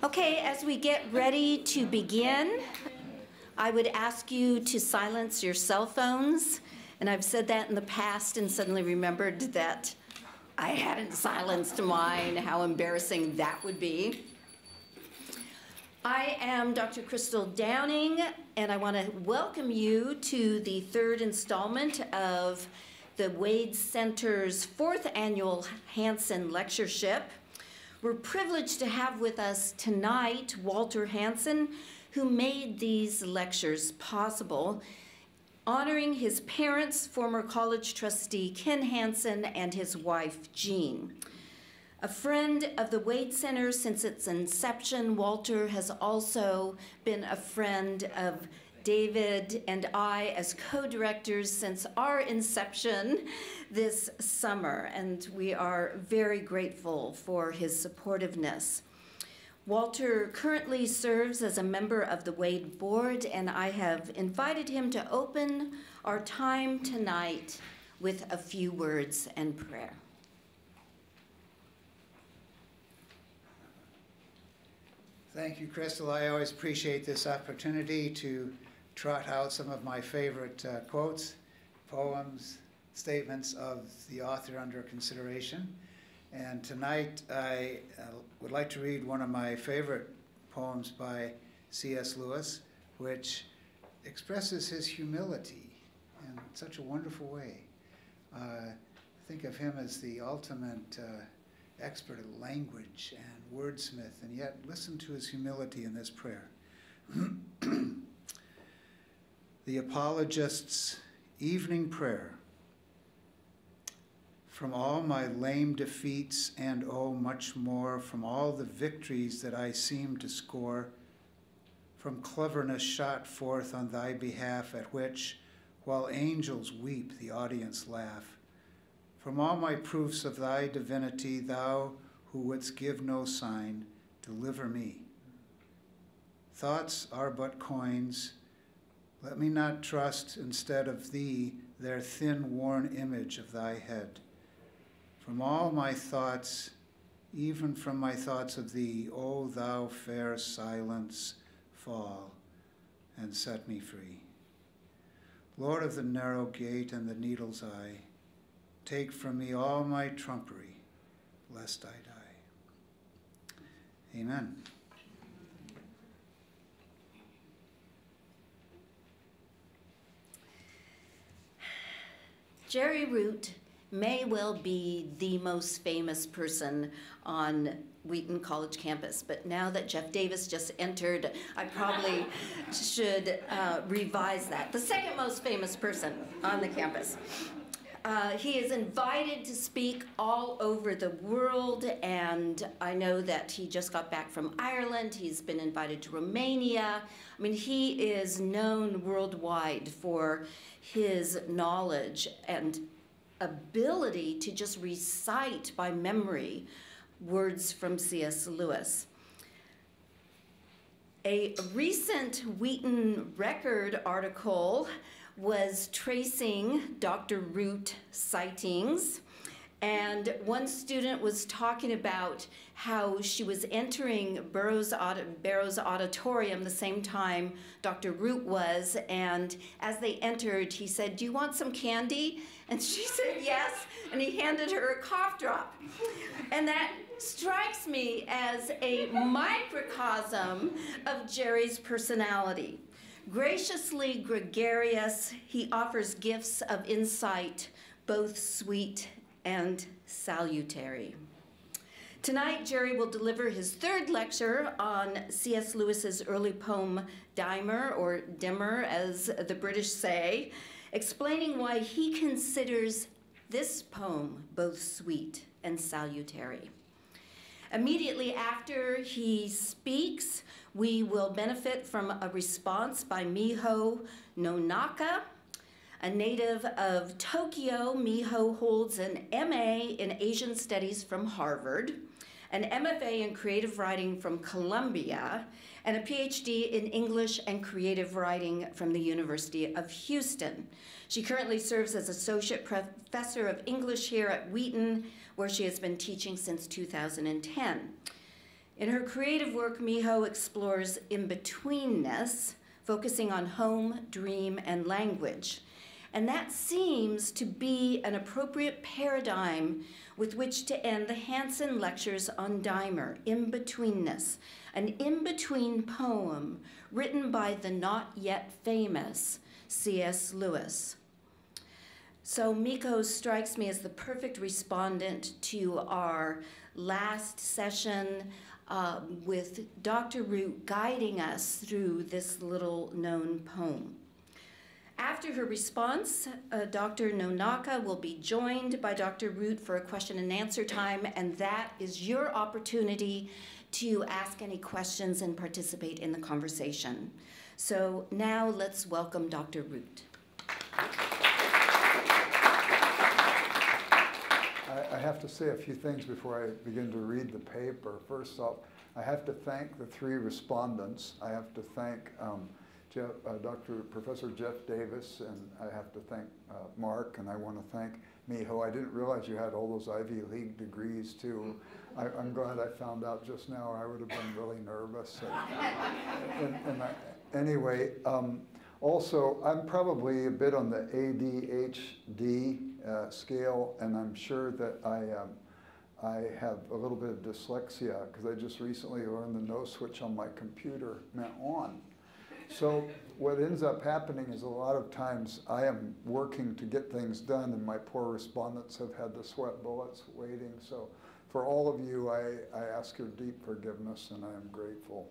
Okay, as we get ready to begin, I would ask you to silence your cell phones. And I've said that in the past and suddenly remembered that I hadn't silenced mine, how embarrassing that would be. I am Dr. Crystal Downing, and I want to welcome you to the third installment of the Wade Center's fourth annual Hansen Lectureship. We're privileged to have with us tonight Walter Hansen, who made these lectures possible, honoring his parents, former college trustee Ken Hansen, and his wife, Jean. A friend of the Wade Center since its inception, Walter has also been a friend of David and I as co-directors since our inception this summer, and we are very grateful for his supportiveness. Walter currently serves as a member of the Wade Board, and I have invited him to open our time tonight with a few words and prayer. Thank you, Crystal. I always appreciate this opportunity to trot out some of my favorite quotes, poems, statements of the author under consideration. And tonight I would like to read one of my favorite poems by C.S. Lewis, which expresses his humility in such a wonderful way. Think of him as the ultimate expert at language and wordsmith, and yet listen to his humility in this prayer. The Apologist's Evening Prayer. From all my lame defeats and oh much more, from all the victories that I seem to score, from cleverness shot forth on thy behalf, at which, while angels weep, the audience laugh, from all my proofs of thy divinity, thou who wouldst give no sign, deliver me. Thoughts are but coins. Let me not trust instead of thee their thin, worn image of thy head. From all my thoughts, even from my thoughts of thee, O thou fair silence, fall and set me free. Lord of the narrow gate and the needle's eye, take from me all my trumpery, lest I die. Amen. Jerry Root may well be the most famous person on Wheaton College campus, but now that Jeff Davis just entered, I probably should revise that. The second most famous person on the campus. He is invited to speak all over the world, and I know that he just got back from Ireland. He's been invited to Romania. I mean, he is known worldwide for his knowledge and ability to just recite by memory words from C.S. Lewis. A recent Wheaton Record article was tracing Dr. Root sightings, and one student was talking about how she was entering Barrow's auditorium the same time Dr. Root was, and as they entered, he said, "Do you want some candy?" And she said, "Yes," and he handed her a cough drop. And that strikes me as a microcosm of Jerry's personality. Graciously gregarious, he offers gifts of insight, both sweet and salutary. Tonight, Jerry will deliver his third lecture on C.S. Lewis's early poem, Dymer, or Dymmer, as the British say, explaining why he considers this poem both sweet and salutary. Immediately after he speaks, we will benefit from a response by Miho Nonaka. A native of Tokyo, Miho holds an MA in Asian Studies from Harvard, an MFA in Creative Writing from Columbia, and a PhD in English and Creative Writing from the University of Houston. She currently serves as Associate Professor of English here at Wheaton, where she has been teaching since 2010. In her creative work, Miho explores in-betweenness, focusing on home, dream, and language. And that seems to be an appropriate paradigm with which to end the Hansen lectures on Dymer, In-Betweenness, an in-between poem written by the not yet famous C.S. Lewis. So Miho strikes me as the perfect respondent to our last session with Dr. Root guiding us through this little known poem. After her response, Dr. Nonaka will be joined by Dr. Root for a question and answer time, and that is your opportunity to ask any questions and participate in the conversation. So now let's welcome Dr. Root. I have to say a few things before I begin to read the paper. First off, I have to thank the three respondents. I have to thank Professor Jeff Davis, and I have to thank Mark, and I want to thank Miho. I didn't realize you had all those Ivy League degrees too. I'm glad I found out just now. I would have been really nervous. Anyway, also, I'm probably a bit on the ADHD scale, and I'm sure that I have a little bit of dyslexia because I just recently learned the no switch on my computer meant on. So what ends up happening is a lot of times I am working to get things done, and my poor respondents have had the sweat bullets waiting. So for all of you, I ask your deep forgiveness, and I am grateful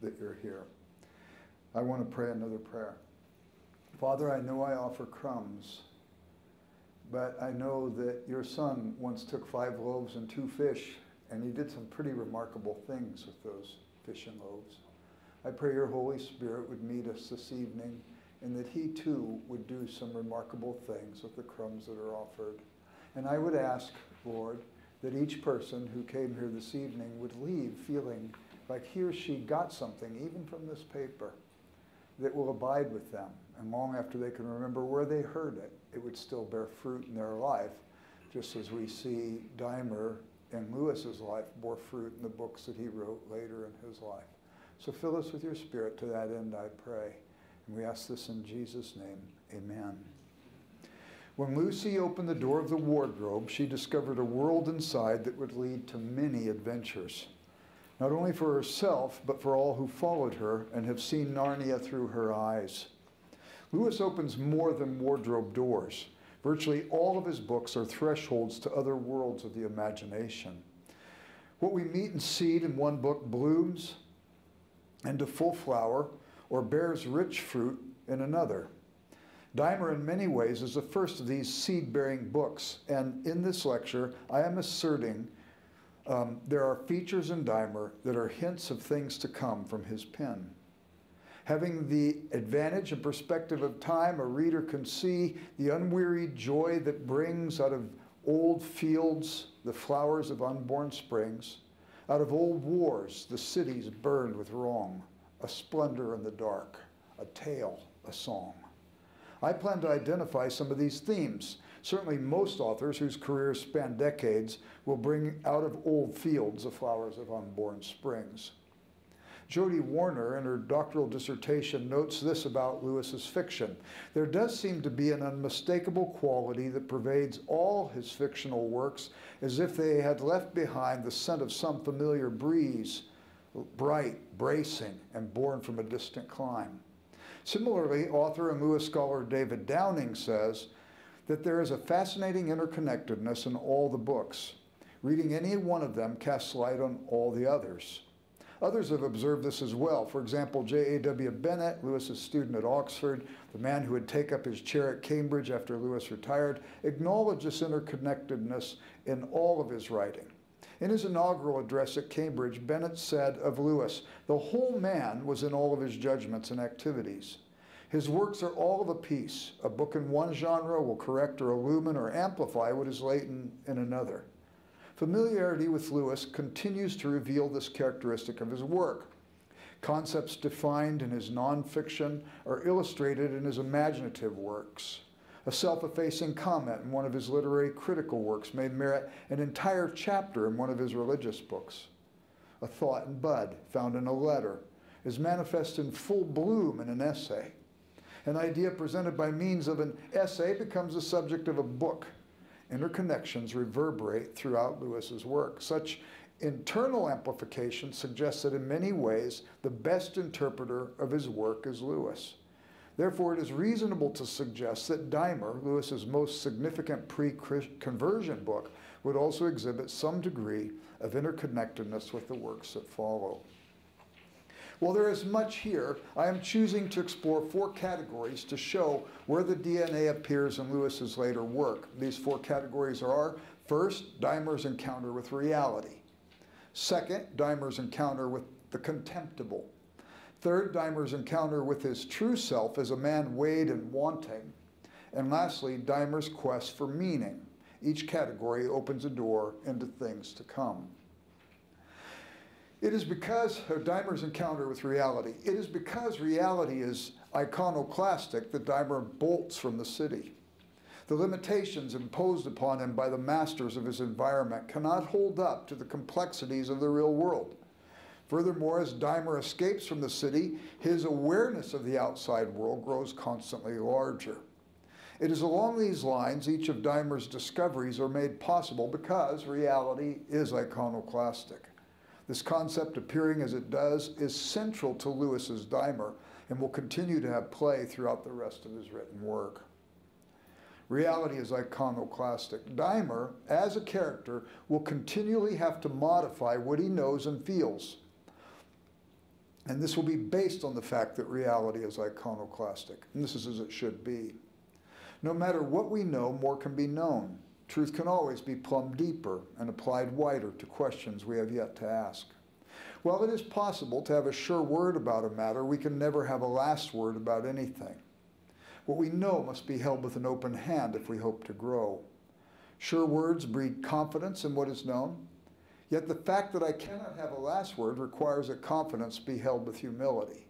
that you're here. I want to pray another prayer. Father, I know I offer crumbs, but I know that your son once took 5 loaves and 2 fish, and he did some pretty remarkable things with those fish and loaves. I pray your Holy Spirit would meet us this evening, and that he too would do some remarkable things with the crumbs that are offered. And I would ask, Lord, that each person who came here this evening would leave feeling like he or she got something, even from this paper, that will abide with them. And long after they can remember where they heard it, it would still bear fruit in their life, just as we see Dymer in Lewis's life bore fruit in the books that he wrote later in his life. So fill us with your Spirit to that end, I pray. And we ask this in Jesus' name, amen. When Lucy opened the door of the wardrobe, she discovered a world inside that would lead to many adventures. Not only for herself, but for all who followed her and have seen Narnia through her eyes. Lewis opens more than wardrobe doors. Virtually all of his books are thresholds to other worlds of the imagination. What we meet and seed in one book blooms into full flower or bears rich fruit in another. Dymer, in many ways, is the first of these seed-bearing books, and in this lecture, I am asserting there are features in Dymer that are hints of things to come from his pen. Having the advantage and perspective of time, a reader can see the unwearied joy that brings out of old fields the flowers of unborn springs, out of old wars the cities burned with wrong, a splendor in the dark, a tale, a song. I plan to identify some of these themes. Certainly most authors whose careers span decades will bring out of old fields the flowers of unborn springs. Jody Warner, in her doctoral dissertation, notes this about Lewis's fiction. There does seem to be an unmistakable quality that pervades all his fictional works, as if they had left behind the scent of some familiar breeze, bright, bracing, and born from a distant clime. Similarly, author and Lewis scholar David Downing says that there is a fascinating interconnectedness in all the books. Reading any one of them casts light on all the others. Others have observed this as well. For example, J.A.W. Bennett, Lewis's student at Oxford, the man who would take up his chair at Cambridge after Lewis retired, acknowledged this interconnectedness in all of his writing. In his inaugural address at Cambridge, Bennett said of Lewis, "The whole man was in all of his judgments and activities. His works are all of a piece. A book in one genre will correct or illumine or amplify what is latent in another." Familiarity with Lewis continues to reveal this characteristic of his work. Concepts defined in his nonfiction are illustrated in his imaginative works. A self-effacing comment in one of his literary critical works may merit an entire chapter in one of his religious books. a thought in bud, found in a letter, is manifest in full bloom in an essay. An idea presented by means of an essay becomes the subject of a book. Interconnections reverberate throughout Lewis's work. Such internal amplification suggests that in many ways the best interpreter of his work is Lewis. Therefore, it is reasonable to suggest that Dymer, Lewis's most significant pre-conversion book, would also exhibit some degree of interconnectedness with the works that follow. While there is much here, I am choosing to explore 4 categories to show where the DNA appears in Lewis's later work. These 4 categories are, first, Dymers' encounter with reality. Second, Dymers' encounter with the contemptible. Third, Dymers' encounter with his true self as a man weighed and wanting. And lastly, Dymers' quest for meaning. Each category opens a door into things to come. It is because of Dymers' encounter with reality. It is because reality is iconoclastic that Dymer bolts from the city. The limitations imposed upon him by the masters of his environment cannot hold up to the complexities of the real world. Furthermore, as Dymer escapes from the city, his awareness of the outside world grows constantly larger. It is along these lines each of Dymer's discoveries are made possible because reality is iconoclastic. This concept, appearing as it does, is central to Lewis's Dymer and will continue to have play throughout the rest of his written work. Reality is iconoclastic. Dymer, as a character, will continually have to modify what he knows and feels. And this will be based on the fact that reality is iconoclastic. And this is as it should be. No matter what we know, more can be known. Truth can always be plumbed deeper and applied wider to questions we have yet to ask. While it is possible to have a sure word about a matter, we can never have a last word about anything. What we know must be held with an open hand if we hope to grow. Sure words breed confidence in what is known. Yet the fact that I cannot have a last word requires that confidence be held with humility.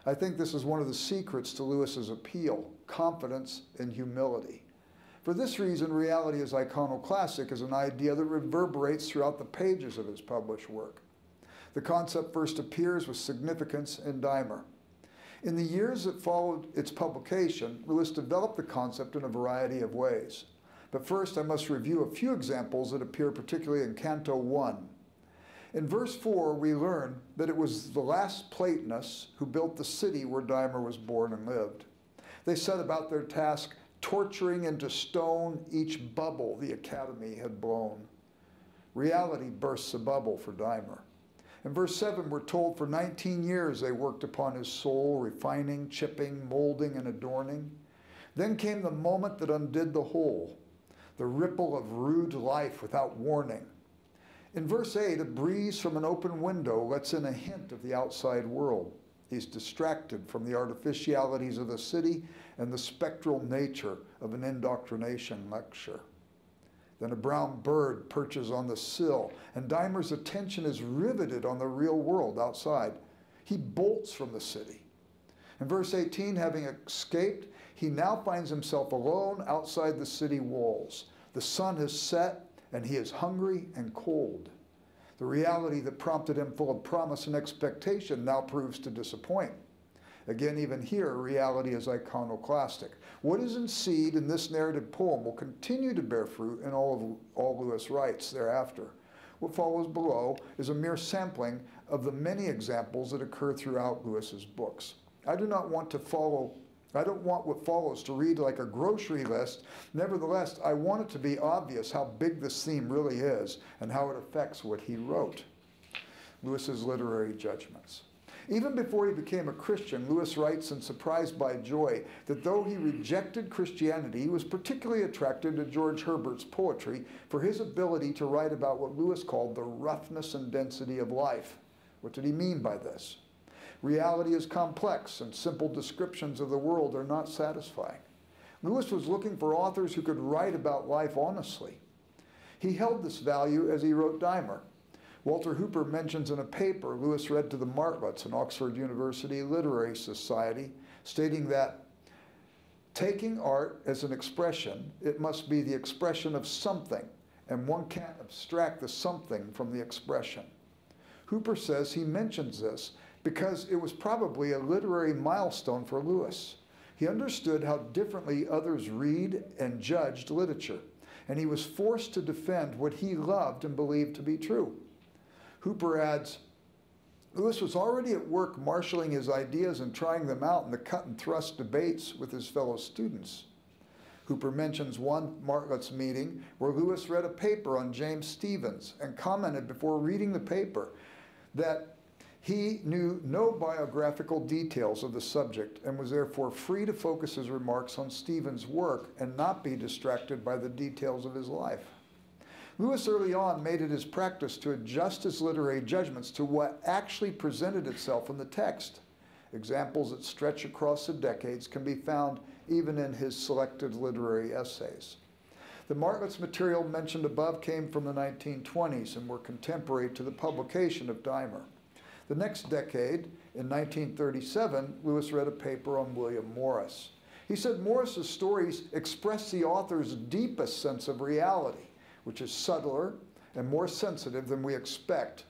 I think this is one of the secrets to Lewis's appeal, confidence and humility. For this reason, reality is iconoclastic is an idea that reverberates throughout the pages of his published work. The concept first appears with significance in Dymer. In the years that followed its publication, Lewis developed the concept in a variety of ways. But first, I must review a few examples that appear particularly in Canto 1. In verse 4, we learn that it was the last Platonists who built the city where Dymer was born and lived. They set about their task torturing into stone each bubble the Academy had blown. Reality bursts a bubble for Dymer. In verse 7, we're told for 19 years they worked upon his soul, refining, chipping, molding, and adorning. Then came the moment that undid the whole, the ripple of rude life without warning. In verse 8, a breeze from an open window lets in a hint of the outside world. He's distracted from the artificialities of the city and the spectral nature of an indoctrination lecture. Then a brown bird perches on the sill, and Dymer's attention is riveted on the real world outside. He bolts from the city. In verse 18, having escaped, he now finds himself alone outside the city walls. The sun has set, and he is hungry and cold. The reality that prompted him full of promise and expectation now proves to disappoint. Again, even here, reality is iconoclastic. What is in seed in this narrative poem will continue to bear fruit in all Lewis writes thereafter. What follows below is a mere sampling of the many examples that occur throughout Lewis's books. I don't want what follows to read like a grocery list. Nevertheless, I want it to be obvious how big this theme really is and how it affects what he wrote. Lewis's literary judgments. Even before he became a Christian, Lewis writes in Surprised by Joy that though he rejected Christianity, he was particularly attracted to George Herbert's poetry for his ability to write about what Lewis called the roughness and density of life. What did he mean by this? Reality is complex, and simple descriptions of the world are not satisfying. Lewis was looking for authors who could write about life honestly. He held this value as he wrote Dymer. Walter Hooper mentions in a paper Lewis read to the Martlets, an Oxford University literary society, stating that taking art as an expression, it must be the expression of something, and one can't abstract the something from the expression. Hooper says he mentions this because it was probably a literary milestone for Lewis. He understood how differently others read and judged literature, and he was forced to defend what he loved and believed to be true. Hooper adds, Lewis was already at work marshaling his ideas and trying them out in the cut and thrust debates with his fellow students. Hooper mentions one Martlet's meeting where Lewis read a paper on James Stevens and commented before reading the paper that he knew no biographical details of the subject and was therefore free to focus his remarks on Stevens' work and not be distracted by the details of his life. Lewis early on made it his practice to adjust his literary judgments to what actually presented itself in the text. Examples that stretch across the decades can be found even in his selected literary essays. The Martlet's material mentioned above came from the 1920s and were contemporary to the publication of Dymer. The next decade, in 1937, Lewis read a paper on William Morris. He said Morris's stories express the author's deepest sense of reality, which is subtler and more sensitive than we expect,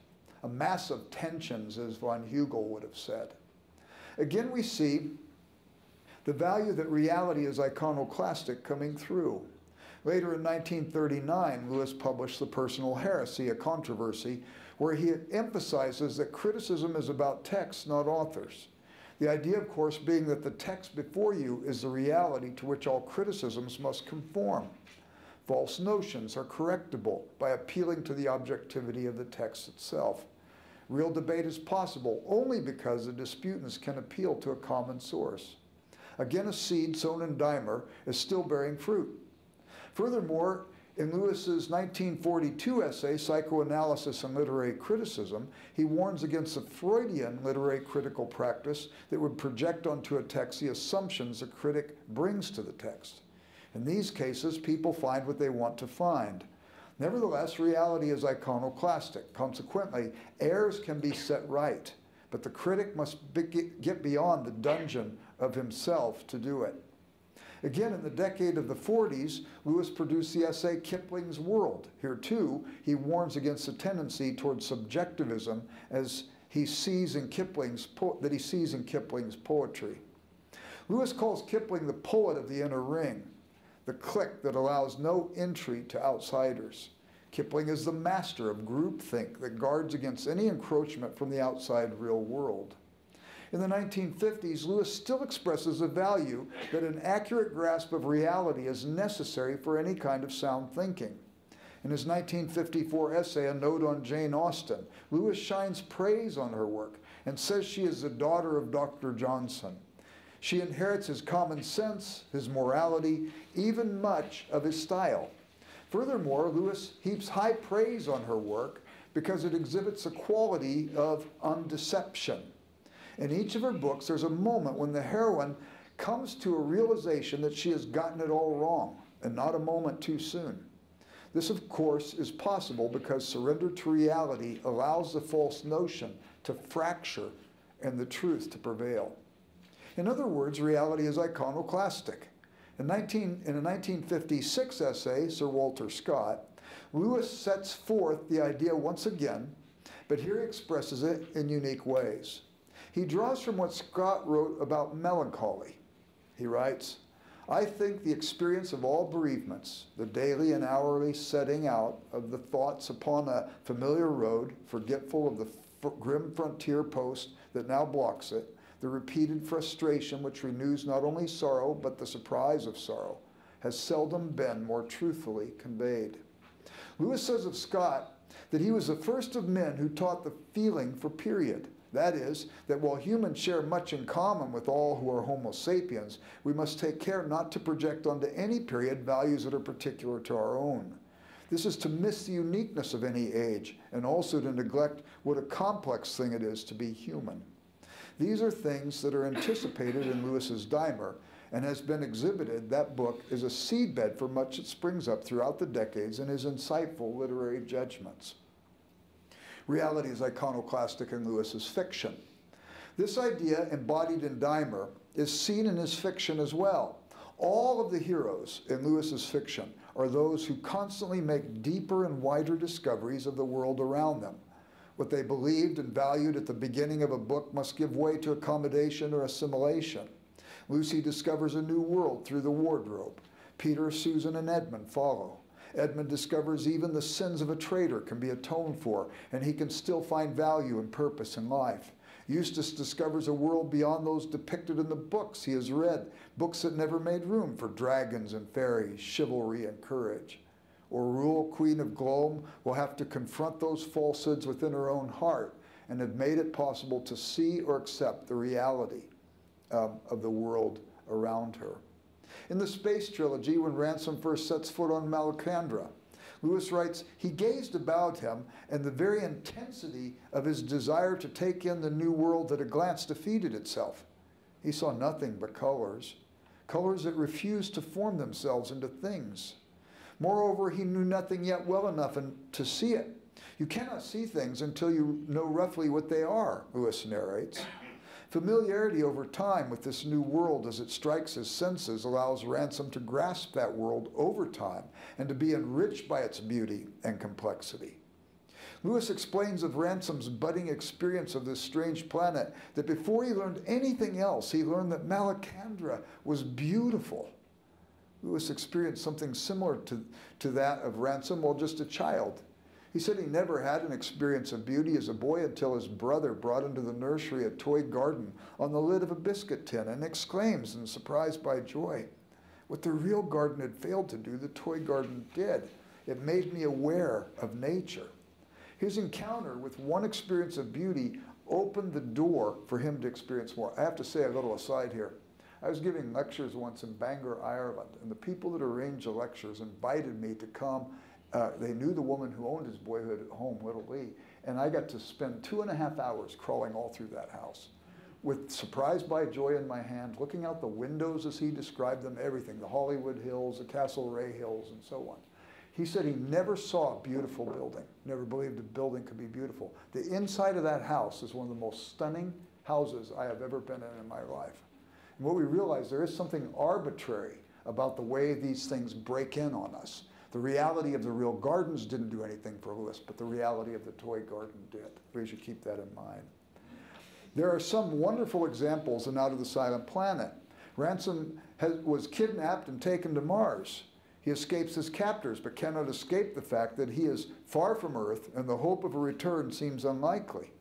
a mass of tensions, as von Hugel would have said. Again, we see the value that reality is iconoclastic coming through. Later in 1939, Lewis published The Personal Heresy, a controversy, where he emphasizes that criticism is about texts, not authors. The idea, of course, being that the text before you is the reality to which all criticisms must conform. False notions are correctable by appealing to the objectivity of the text itself. Real debate is possible only because the disputants can appeal to a common source. Again, a seed sown in Dymer is still bearing fruit. Furthermore, in Lewis's 1942 essay, Psychoanalysis and Literary Criticism, he warns against a Freudian literary critical practice that would project onto a text the assumptions a critic brings to the text. In these cases, people find what they want to find. Nevertheless, reality is iconoclastic. Consequently, errors can be set right, but the critic must get beyond the dungeon of himself to do it. Again, in the decade of the 40s, Lewis produced the essay Kipling's World. Here, too, he warns against the tendency towards subjectivism as he sees in Kipling's poetry. Lewis calls Kipling the poet of the inner ring, the clique that allows no entry to outsiders. Kipling is the master of groupthink that guards against any encroachment from the outside real world. In the 1950s, Lewis still expresses the value that an accurate grasp of reality is necessary for any kind of sound thinking. In his 1954 essay, A Note on Jane Austen, Lewis shines praise on her work and says she is the daughter of Dr. Johnson. She inherits his common sense, his morality, even much of his style. Furthermore, Lewis heaps high praise on her work because it exhibits a quality of undeception. In each of her books, there's a moment when the heroine comes to a realization that she has gotten it all wrong, and not a moment too soon. This, of course, is possible because surrender to reality allows the false notion to fracture and the truth to prevail. In other words, reality is iconoclastic. In a 1956 essay, Sir Walter Scott, Lewis sets forth the idea once again, but here he expresses it in unique ways. He draws from what Scott wrote about melancholy. He writes, I think the experience of all bereavements, the daily and hourly setting out of the thoughts upon a familiar road, forgetful of the grim frontier post that now blocks it, the repeated frustration which renews not only sorrow but the surprise of sorrow, has seldom been more truthfully conveyed. Lewis says of Scott that he was the first of men who taught the feeling for period. That is, that while humans share much in common with all who are Homo sapiens, we must take care not to project onto any period values that are particular to our own. This is to miss the uniqueness of any age, and also to neglect what a complex thing it is to be human. These are things that are anticipated in Lewis's Dymer, and has been exhibited. That book is a seedbed for much that springs up throughout the decades in his insightful literary judgments. Reality is iconoclastic in Lewis's fiction. This idea, embodied in Dymer, is seen in his fiction as well. All of the heroes in Lewis's fiction are those who constantly make deeper and wider discoveries of the world around them. What they believed and valued at the beginning of a book must give way to accommodation or assimilation. Lucy discovers a new world through the wardrobe. Peter, Susan, and Edmund follow. Edmund discovers even the sins of a traitor can be atoned for, and he can still find value and purpose in life. Eustace discovers a world beyond those depicted in the books he has read, books that never made room for dragons and fairies, chivalry and courage. Orul, Queen of Glome, will have to confront those falsehoods within her own heart and have made it possible to see or accept the reality of the world around her. In the Space Trilogy, when Ransom first sets foot on Malacandra, Lewis writes, he gazed about him, and the very intensity of his desire to take in the new world at a glance defeated itself. He saw nothing but colors, colors that refused to form themselves into things. Moreover, he knew nothing yet well enough to see it. You cannot see things until you know roughly what they are, Lewis narrates. Familiarity over time with this new world as it strikes his senses allows Ransom to grasp that world over time and to be enriched by its beauty and complexity. Lewis explains of Ransom's budding experience of this strange planet that before he learned anything else, he learned that Malacandra was beautiful. Lewis experienced something similar to that of Ransom while just a child. He said he never had an experience of beauty as a boy until his brother brought into the nursery a toy garden on the lid of a biscuit tin and exclaims in surprised by joy, what the real garden had failed to do, the toy garden did. It made me aware of nature. His encounter with one experience of beauty opened the door for him to experience more. I have to say a little aside here. I was giving lectures once in Bangor, Ireland, and the people that arranged the lectures invited me to come. They knew the woman who owned his boyhood home, Little Lee, and I got to spend 2.5 hours crawling all through that house with Surprised by Joy in my hand, looking out the windows as he described them, everything, the Hollywood Hills, the Castlereagh Hills, and so on. He said he never saw a beautiful building, never believed a building could be beautiful. The inside of that house is one of the most stunning houses I have ever been in my life. And what we realize, there is something arbitrary about the way these things break in on us. The reality of the real gardens didn't do anything for Lewis, but the reality of the toy garden did. We should keep that in mind. There are some wonderful examples in Out of the Silent Planet. Ransom was kidnapped and taken to Mars. He escapes his captors, but cannot escape the fact that he is far from Earth and the hope of a return seems unlikely.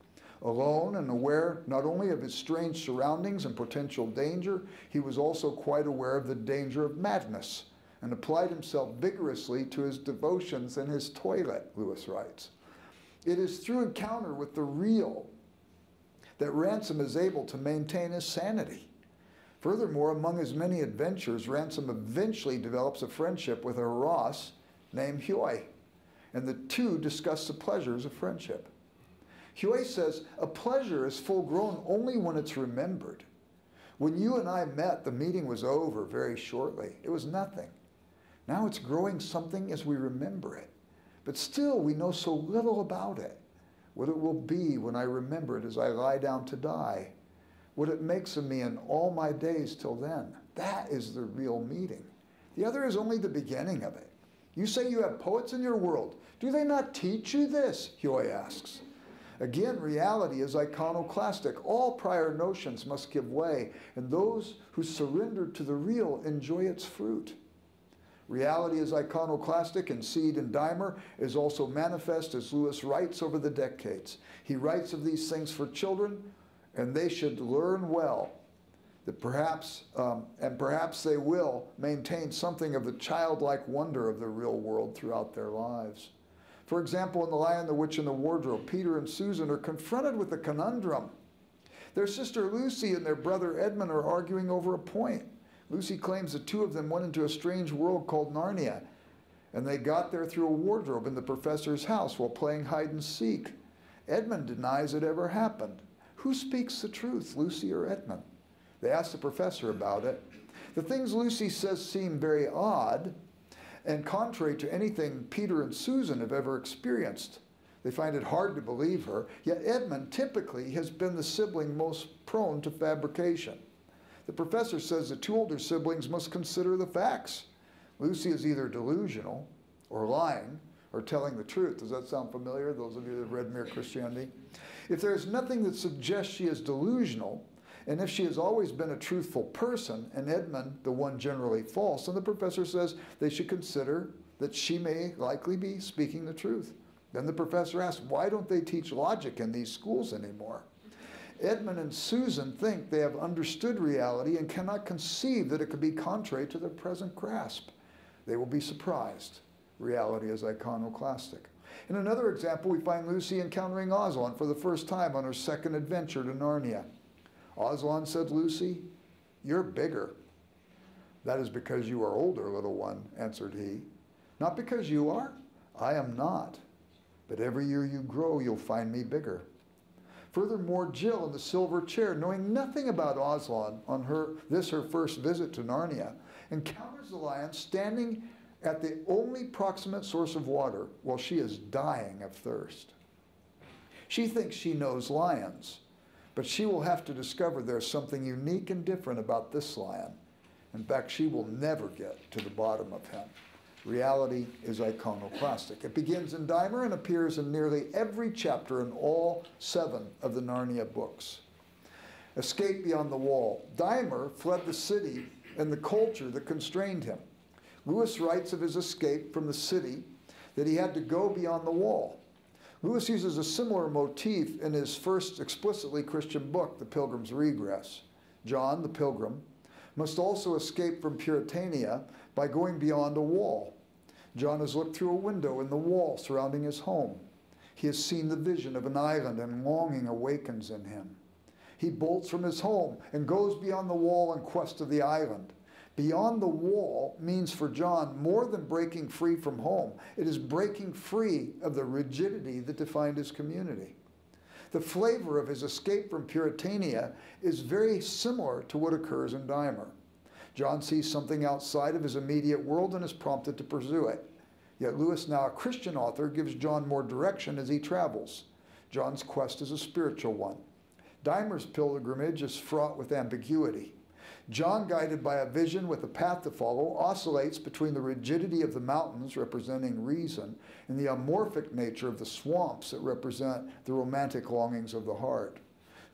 Alone and aware not only of his strange surroundings and potential danger, he was also quite aware of the danger of madness and applied himself vigorously to his devotions in his toilet, Lewis writes. It is through encounter with the real that Ransom is able to maintain his sanity. Furthermore, among his many adventures, Ransom eventually develops a friendship with a Ross named Huey, and the two discuss the pleasures of friendship. Huey says, a pleasure is full grown only when it's remembered. When you and I met, the meeting was over very shortly. It was nothing. Now it's growing something as we remember it. But still, we know so little about it. What it will be when I remember it as I lie down to die. What it makes of me in all my days till then. That is the real meeting. The other is only the beginning of it. You say you have poets in your world. Do they not teach you this? Huey asks. Again, reality is iconoclastic. All prior notions must give way, and those who surrender to the real enjoy its fruit. Reality is iconoclastic, and Seed and Dymer is also manifest as Lewis writes over the decades. He writes of these things for children, and they should learn well that perhaps they will maintain something of the childlike wonder of the real world throughout their lives. For example, in The Lion, the Witch, and the Wardrobe, Peter and Susan are confronted with a conundrum. Their sister Lucy and their brother Edmund are arguing over a point. Lucy claims the two of them went into a strange world called Narnia, and they got there through a wardrobe in the professor's house while playing hide and seek. Edmund denies it ever happened. Who speaks the truth, Lucy or Edmund? They ask the professor about it. The things Lucy says seem very odd and contrary to anything Peter and Susan have ever experienced. They find it hard to believe her, yet Edmund typically has been the sibling most prone to fabrication. The professor says the two older siblings must consider the facts. Lucy is either delusional or lying, or telling the truth. Does that sound familiar, those of you that have read Mere Christianity? If there is nothing that suggests she is delusional, and if she has always been a truthful person, and Edmund the one generally false, then the professor says they should consider that she may likely be speaking the truth. Then the professor asks, why don't they teach logic in these schools anymore? Edmund and Susan think they have understood reality and cannot conceive that it could be contrary to their present grasp. They will be surprised. Reality is iconoclastic. In another example, we find Lucy encountering Aslan for the first time on her second adventure to Narnia. Aslan said, Lucy, you're bigger. That is because you are older, little one, answered he. Not because you are? I am not. But every year you grow, you'll find me bigger. Furthermore, Jill in the silver chair, knowing nothing about Aslan on her first visit to Narnia, encounters the lion standing at the only proximate source of water while she is dying of thirst. She thinks she knows lions, but she will have to discover there's something unique and different about this lion. In fact, she will never get to the bottom of him. Reality is iconoclastic. It begins in Dymer and appears in nearly every chapter in all 7 of the Narnia books. Escape beyond the wall. Dymer fled the city and the culture that constrained him. Lewis writes of his escape from the city that he had to go beyond the wall. Lewis uses a similar motif in his first explicitly Christian book, The Pilgrim's Regress. John, the pilgrim, must also escape from Puritania by going beyond a wall. John has looked through a window in the wall surrounding his home. He has seen the vision of an island, and longing awakens in him. He bolts from his home and goes beyond the wall in quest of the island. Beyond the wall means for John more than breaking free from home. It is breaking free of the rigidity that defined his community. The flavor of his escape from Puritania is very similar to what occurs in Dymer. John sees something outside of his immediate world and is prompted to pursue it. Yet Lewis, now a Christian author, gives John more direction as he travels. John's quest is a spiritual one. Dymer's pilgrimage is fraught with ambiguity. John, guided by a vision with a path to follow, oscillates between the rigidity of the mountains, representing reason, and the amorphic nature of the swamps that represent the romantic longings of the heart.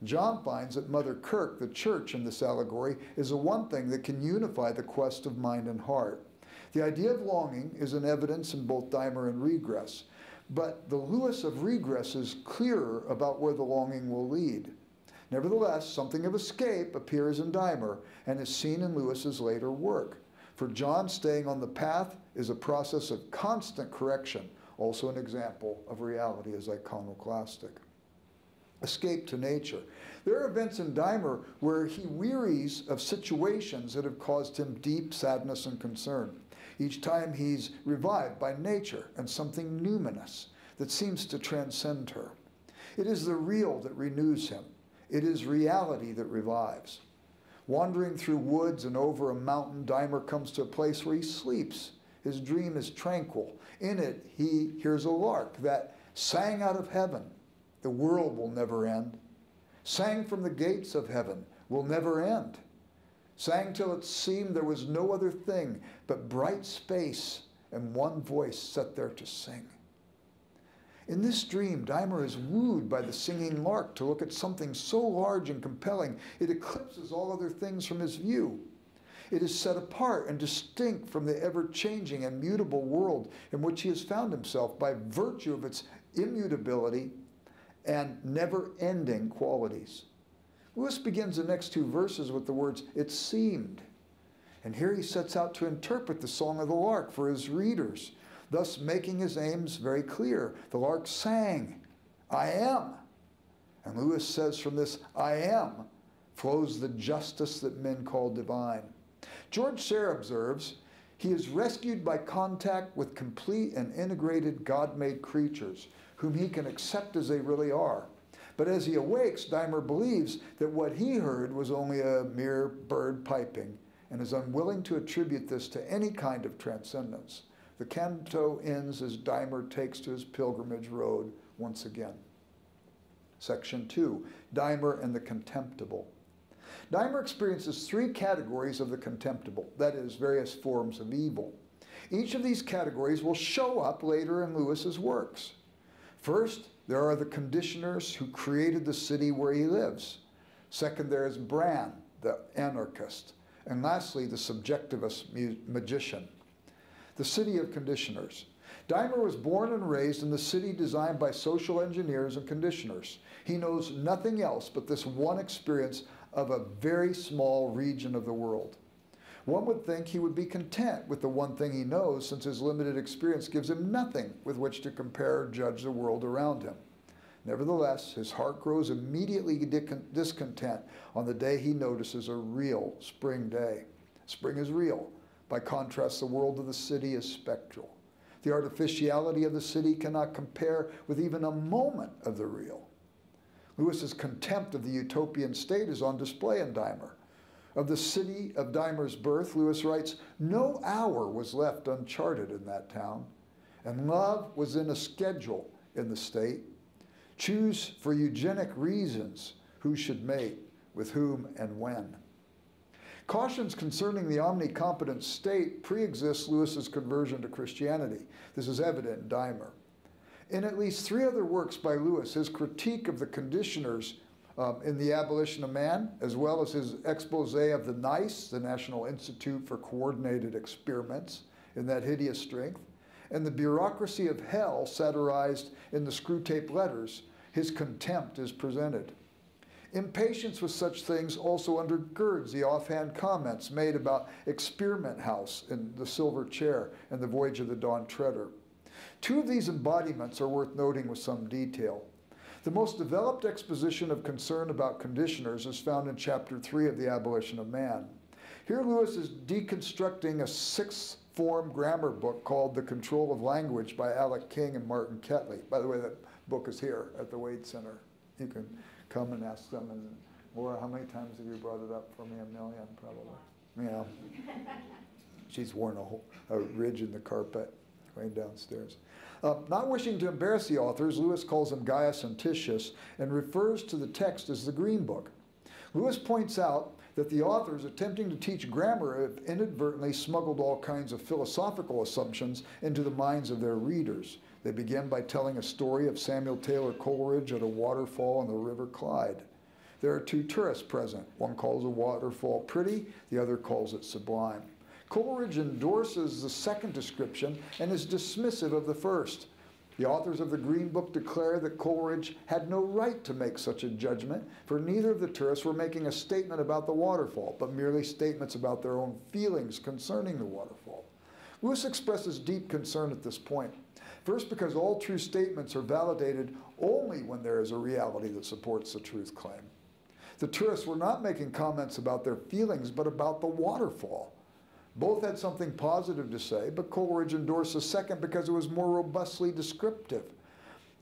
John finds that Mother Kirk, the church in this allegory, is the one thing that can unify the quest of mind and heart. The idea of longing is an evidence in both Dymer and Regress, but the Lewis of Regress is clearer about where the longing will lead. Nevertheless, something of escape appears in Dymer and is seen in Lewis's later work. For John, staying on the path is a process of constant correction, also an example of reality as iconoclastic. Escape to nature. There are events in Dymer where he wearies of situations that have caused him deep sadness and concern. Each time he's revived by nature and something numinous that seems to transcend her. It is the real that renews him. It is reality that revives. Wandering through woods and over a mountain, Dymer comes to a place where he sleeps. His dream is tranquil. In it, he hears a lark that sang out of heaven. The world will never end. Sang from the gates of heaven, will never end. Sang till it seemed there was no other thing but bright space and one voice set there to sing. In this dream, Dymer is wooed by the singing lark to look at something so large and compelling, it eclipses all other things from his view. It is set apart and distinct from the ever-changing and mutable world in which he has found himself by virtue of its immutability and never-ending qualities. Lewis begins the next 2 verses with the words, "It seemed." And here he sets out to interpret the song of the lark for his readers, thus making his aims very clear. The lark sang, "I am." And Lewis says from this "I am" flows the justice that men call divine. George Sayre observes, he is rescued by contact with complete and integrated God-made creatures, whom he can accept as they really are. But as he awakes, Dymer believes that what he heard was only a mere bird piping, and is unwilling to attribute this to any kind of transcendence. The canto ends as Dymer takes to his pilgrimage road once again. Section 2, Dymer and the contemptible. Dymer experiences 3 categories of the contemptible, that is, various forms of evil. Each of these categories will show up later in Lewis's works. First, there are the conditioners who created the city where he lives. Second, there is Bran, the anarchist. And lastly, the subjectivist magician. The city of conditioners. Dymer was born and raised in the city designed by social engineers and conditioners. He knows nothing else but this one experience of a very small region of the world. One would think he would be content with the one thing he knows, since his limited experience gives him nothing with which to compare or judge the world around him. Nevertheless, his heart grows immediately discontent on the day he notices a real spring day. Spring is real. By contrast, the world of the city is spectral. The artificiality of the city cannot compare with even a moment of the real. Lewis's contempt of the utopian state is on display in Dymer. Of the city of Dymer's birth, Lewis writes, "No hour was left uncharted in that town, and love was in a schedule in the state. Choose for eugenic reasons who should mate, with whom and when." Cautions concerning the omnicompetent state pre-exist Lewis's conversion to Christianity. This is evident in Dymer. In at least 3 other works by Lewis, his critique of the conditioners in The Abolition of Man, as well as his expose of the NICE, the National Institute for Coordinated Experiments, in That Hideous Strength, and the bureaucracy of hell satirized in the Screwtape Letters, his contempt is presented. Impatience with such things also undergirds the offhand comments made about Experiment House in The Silver Chair and The Voyage of the Dawn Treader. 2 of these embodiments are worth noting with some detail. The most developed exposition of concern about conditioners is found in Chapter 3 of The Abolition of Man. Here Lewis is deconstructing a 6th-form grammar book called The Control of Language by Alec King and Martin Ketley. By the way, that book is here at the Wade Center. You can come and ask them. And Laura, how many times have you brought it up for me? 1 million, probably. Yeah. She's worn a ridge in the carpet going downstairs. Not wishing to embarrass the authors, Lewis calls them Gaius and Titius and refers to the text as the Green Book. Lewis points out that the authors, attempting to teach grammar, have inadvertently smuggled all kinds of philosophical assumptions into the minds of their readers. They begin by telling a story of Samuel Taylor Coleridge at a waterfall on the River Clyde. There are 2 tourists present. One calls a waterfall pretty, the other calls it sublime. Coleridge endorses the second description and is dismissive of the first. The authors of the Green Book declare that Coleridge had no right to make such a judgment, for neither of the tourists were making a statement about the waterfall, but merely statements about their own feelings concerning the waterfall. Lewis expresses deep concern at this point. First, because all true statements are validated only when there is a reality that supports the truth claim. The tourists were not making comments about their feelings, but about the waterfall. Both had something positive to say, but Coleridge endorsed the second because it was more robustly descriptive.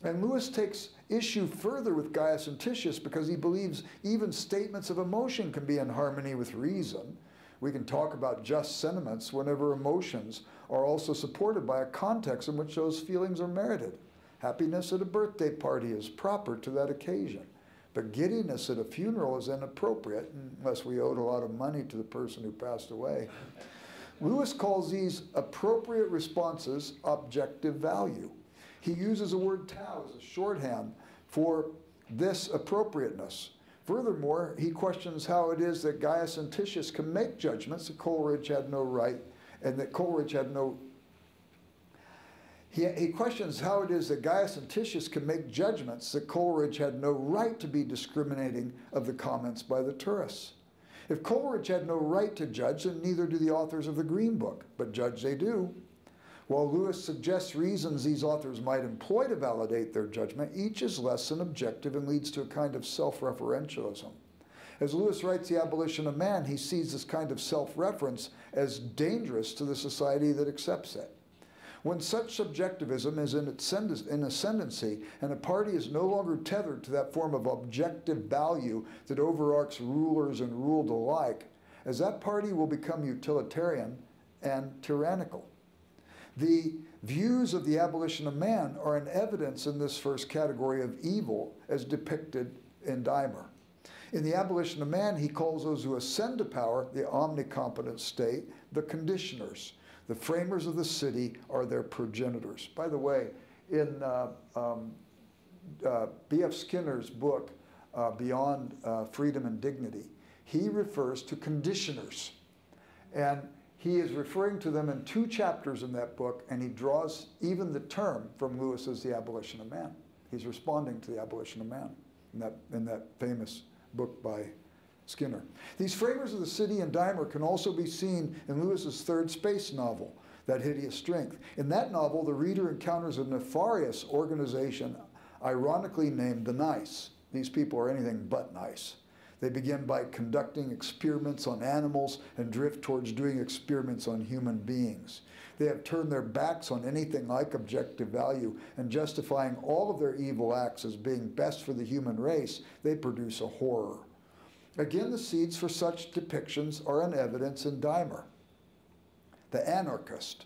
And Lewis takes issue further with Gaius and Titius because he believes even statements of emotion can be in harmony with reason. We can talk about just sentiments whenever emotions are also supported by a context in which those feelings are merited. Happiness at a birthday party is proper to that occasion, but giddiness at a funeral is inappropriate unless we owed a lot of money to the person who passed away. Lewis calls these appropriate responses objective value. He uses the word tau as a shorthand for this appropriateness. Furthermore, he questions how it is that Gaius and Titius can make judgments that Coleridge had no right, and that Coleridge had no... He questions how it is that Gaius and Titius can make judgments that Coleridge had no right to be discriminating of the comments by the tourists. If Coleridge had no right to judge, then neither do the authors of the Green Book, but judge they do. While Lewis suggests reasons these authors might employ to validate their judgment, each is less than objective and leads to a kind of self-referentialism. As Lewis writes The Abolition of Man, he sees this kind of self-reference as dangerous to the society that accepts it. When such subjectivism is in ascendancy and a party is no longer tethered to that form of objective value that overarches rulers and ruled alike, as that party will become utilitarian and tyrannical. The views of The Abolition of Man are an evidence in this first category of evil as depicted in Dymer. In The Abolition of Man, he calls those who ascend to power, the omnicompetent state, the conditioners. The framers of the city are their progenitors. By the way, in B.F. Skinner's book, Beyond Freedom and Dignity, he refers to conditioners. And he is referring to them in 2 chapters in that book, and he draws even the term from Lewis's The Abolition of Man. He's responding to The Abolition of Man in that famous book by Skinner. These framers of the city and Dymer can also be seen in Lewis's 3rd space novel, That Hideous Strength. In that novel, the reader encounters a nefarious organization ironically named the Nice. These people are anything but nice. They begin by conducting experiments on animals and drift towards doing experiments on human beings. They have turned their backs on anything like objective value, and justifying all of their evil acts as being best for the human race, they produce a horror. Again, the seeds for such depictions are in evidence in Dymer, the anarchist.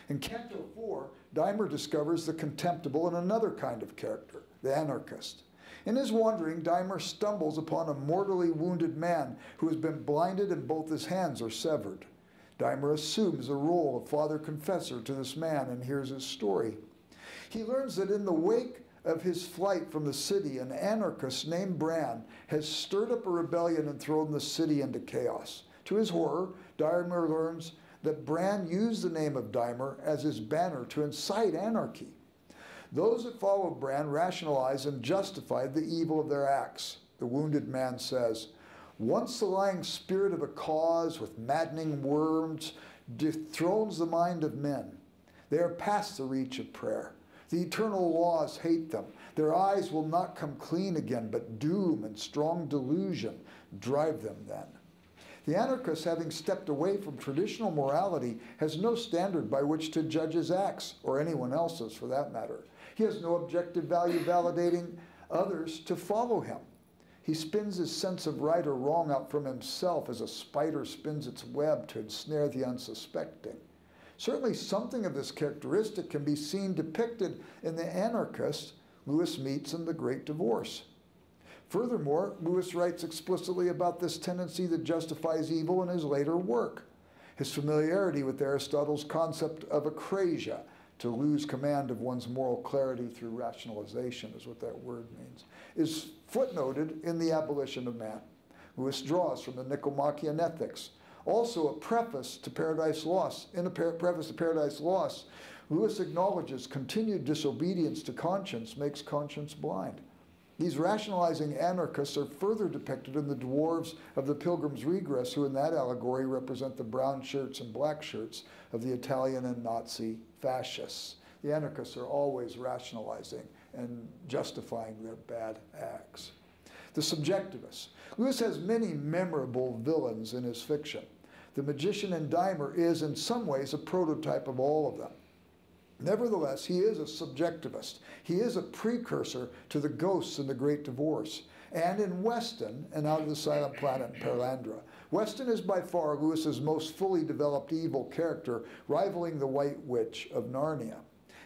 In Canto 4, Dymer discovers the contemptible in another kind of character, the anarchist. In his wandering, Dymer stumbles upon a mortally wounded man who has been blinded and both his hands are severed. Dymer assumes the role of father confessor to this man and hears his story. He learns that in the wake of his flight from the city, an anarchist named Bran has stirred up a rebellion and thrown the city into chaos. To his horror, Dymer learns that Bran used the name of Dymer as his banner to incite anarchy. Those that followed Bran rationalized and justified the evil of their acts. The wounded man says, "Once the lying spirit of a cause with maddening words dethrones the mind of men. They are past the reach of prayer. The eternal laws hate them. Their eyes will not come clean again, but doom and strong delusion drive them then." The anarchist, having stepped away from traditional morality, has no standard by which to judge his acts, or anyone else's for that matter. He has no objective value validating others to follow him. He spins his sense of right or wrong out from himself as a spider spins its web to ensnare the unsuspecting. Certainly something of this characteristic can be seen depicted in the anarchist Lewis meets in The Great Divorce. Furthermore, Lewis writes explicitly about this tendency that justifies evil in his later work. His familiarity with Aristotle's concept of akrasia, to lose command of one's moral clarity through rationalization is what that word means, is footnoted in The Abolition of Man. Lewis draws from the Nicomachean Ethics. Also a preface to Paradise Lost. In a preface to Paradise Lost, Lewis acknowledges continued disobedience to conscience makes conscience blind. These rationalizing anarchists are further depicted in the dwarves of the Pilgrim's Regress, who in that allegory represent the brown shirts and black shirts of the Italian and Nazi fascists. The anarchists are always rationalizing and justifying their bad acts. The subjectivists. Lewis has many memorable villains in his fiction. The magician in Dymer is in some ways a prototype of all of them. Nevertheless, he is a subjectivist. He is a precursor to the ghosts in The Great Divorce. And in Weston, and Out of the Silent Planet in Perelandra, Weston is by far Lewis's most fully developed evil character, rivaling the White Witch of Narnia.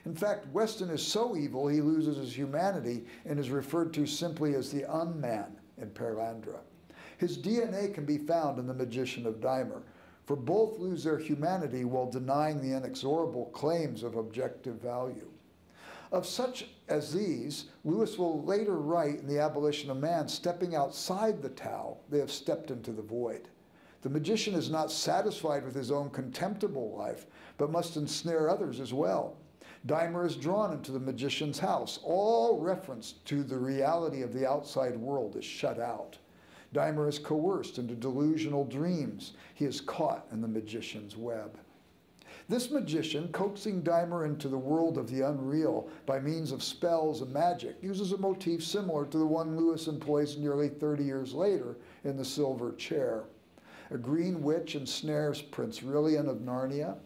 In fact, Weston is so evil he loses his humanity and is referred to simply as the Unman in Perelandra. His DNA can be found in The Magician of Dymer, for both lose their humanity while denying the inexorable claims of objective value. Of such as these, Lewis will later write in The Abolition of Man, stepping outside the Tao, they have stepped into the void. The magician is not satisfied with his own contemptible life, but must ensnare others as well. Dymer is drawn into the magician's house. All reference to the reality of the outside world is shut out. Dymer is coerced into delusional dreams. He is caught in the magician's web. This magician, coaxing Dymer into the world of the unreal by means of spells and magic, uses a motif similar to the one Lewis employs nearly 30 years later in The Silver Chair. A green witch ensnares Prince Rilian of Narnia,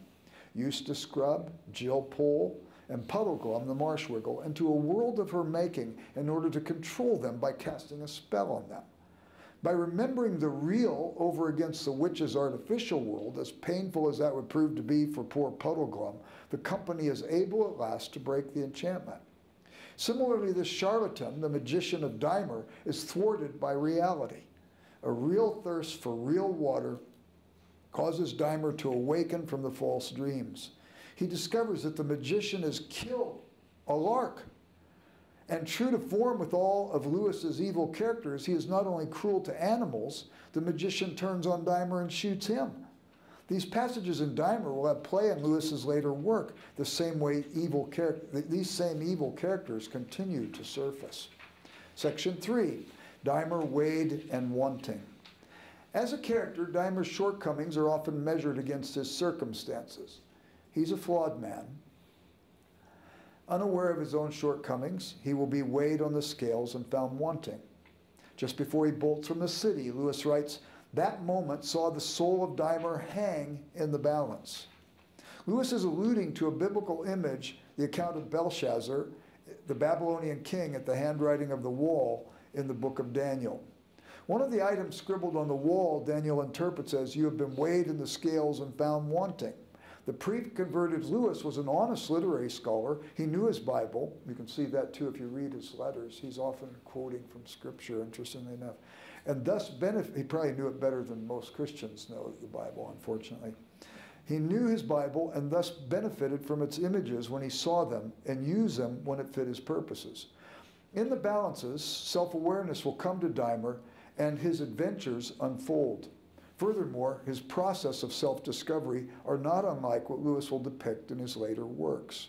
Eustace Scrubb, Jill Pole, and Puddleglum the Marshwiggle into a world of her making in order to control them by casting a spell on them. By remembering the real over against the witch's artificial world, as painful as that would prove to be for poor Puddleglum, the company is able at last to break the enchantment. Similarly, the charlatan, the magician of Dymer, is thwarted by reality. A real thirst for real water causes Dymer to awaken from the false dreams. He discovers that the magician has killed a lark. And true to form with all of Lewis's evil characters, he is not only cruel to animals, the magician turns on Dymer and shoots him. These passages in Dymer will have play in Lewis's later work, the same way these same evil characters continue to surface. Section 3, Dymer, weighed and wanting. As a character, Dymer's shortcomings are often measured against his circumstances. He's a flawed man. Unaware of his own shortcomings, he will be weighed on the scales and found wanting. Just before he bolts from the city, Lewis writes, "That moment saw the soul of Dymer hang in the balance." Lewis is alluding to a biblical image, the account of Belshazzar, the Babylonian king, at the handwriting of the wall in the book of Daniel. One of the items scribbled on the wall, Daniel interprets as, "You have been weighed in the scales and found wanting." The pre-converted Lewis was an honest literary scholar. He knew his Bible. You can see that too if you read his letters. He's often quoting from Scripture, interestingly enough. And thus, he probably knew it better than most Christians know the Bible, unfortunately. He knew his Bible and thus benefited from its images when he saw them and used them when it fit his purposes. In the balances, self-awareness will come to Dymer and his adventures unfold. Furthermore, his process of self-discovery are not unlike what Lewis will depict in his later works.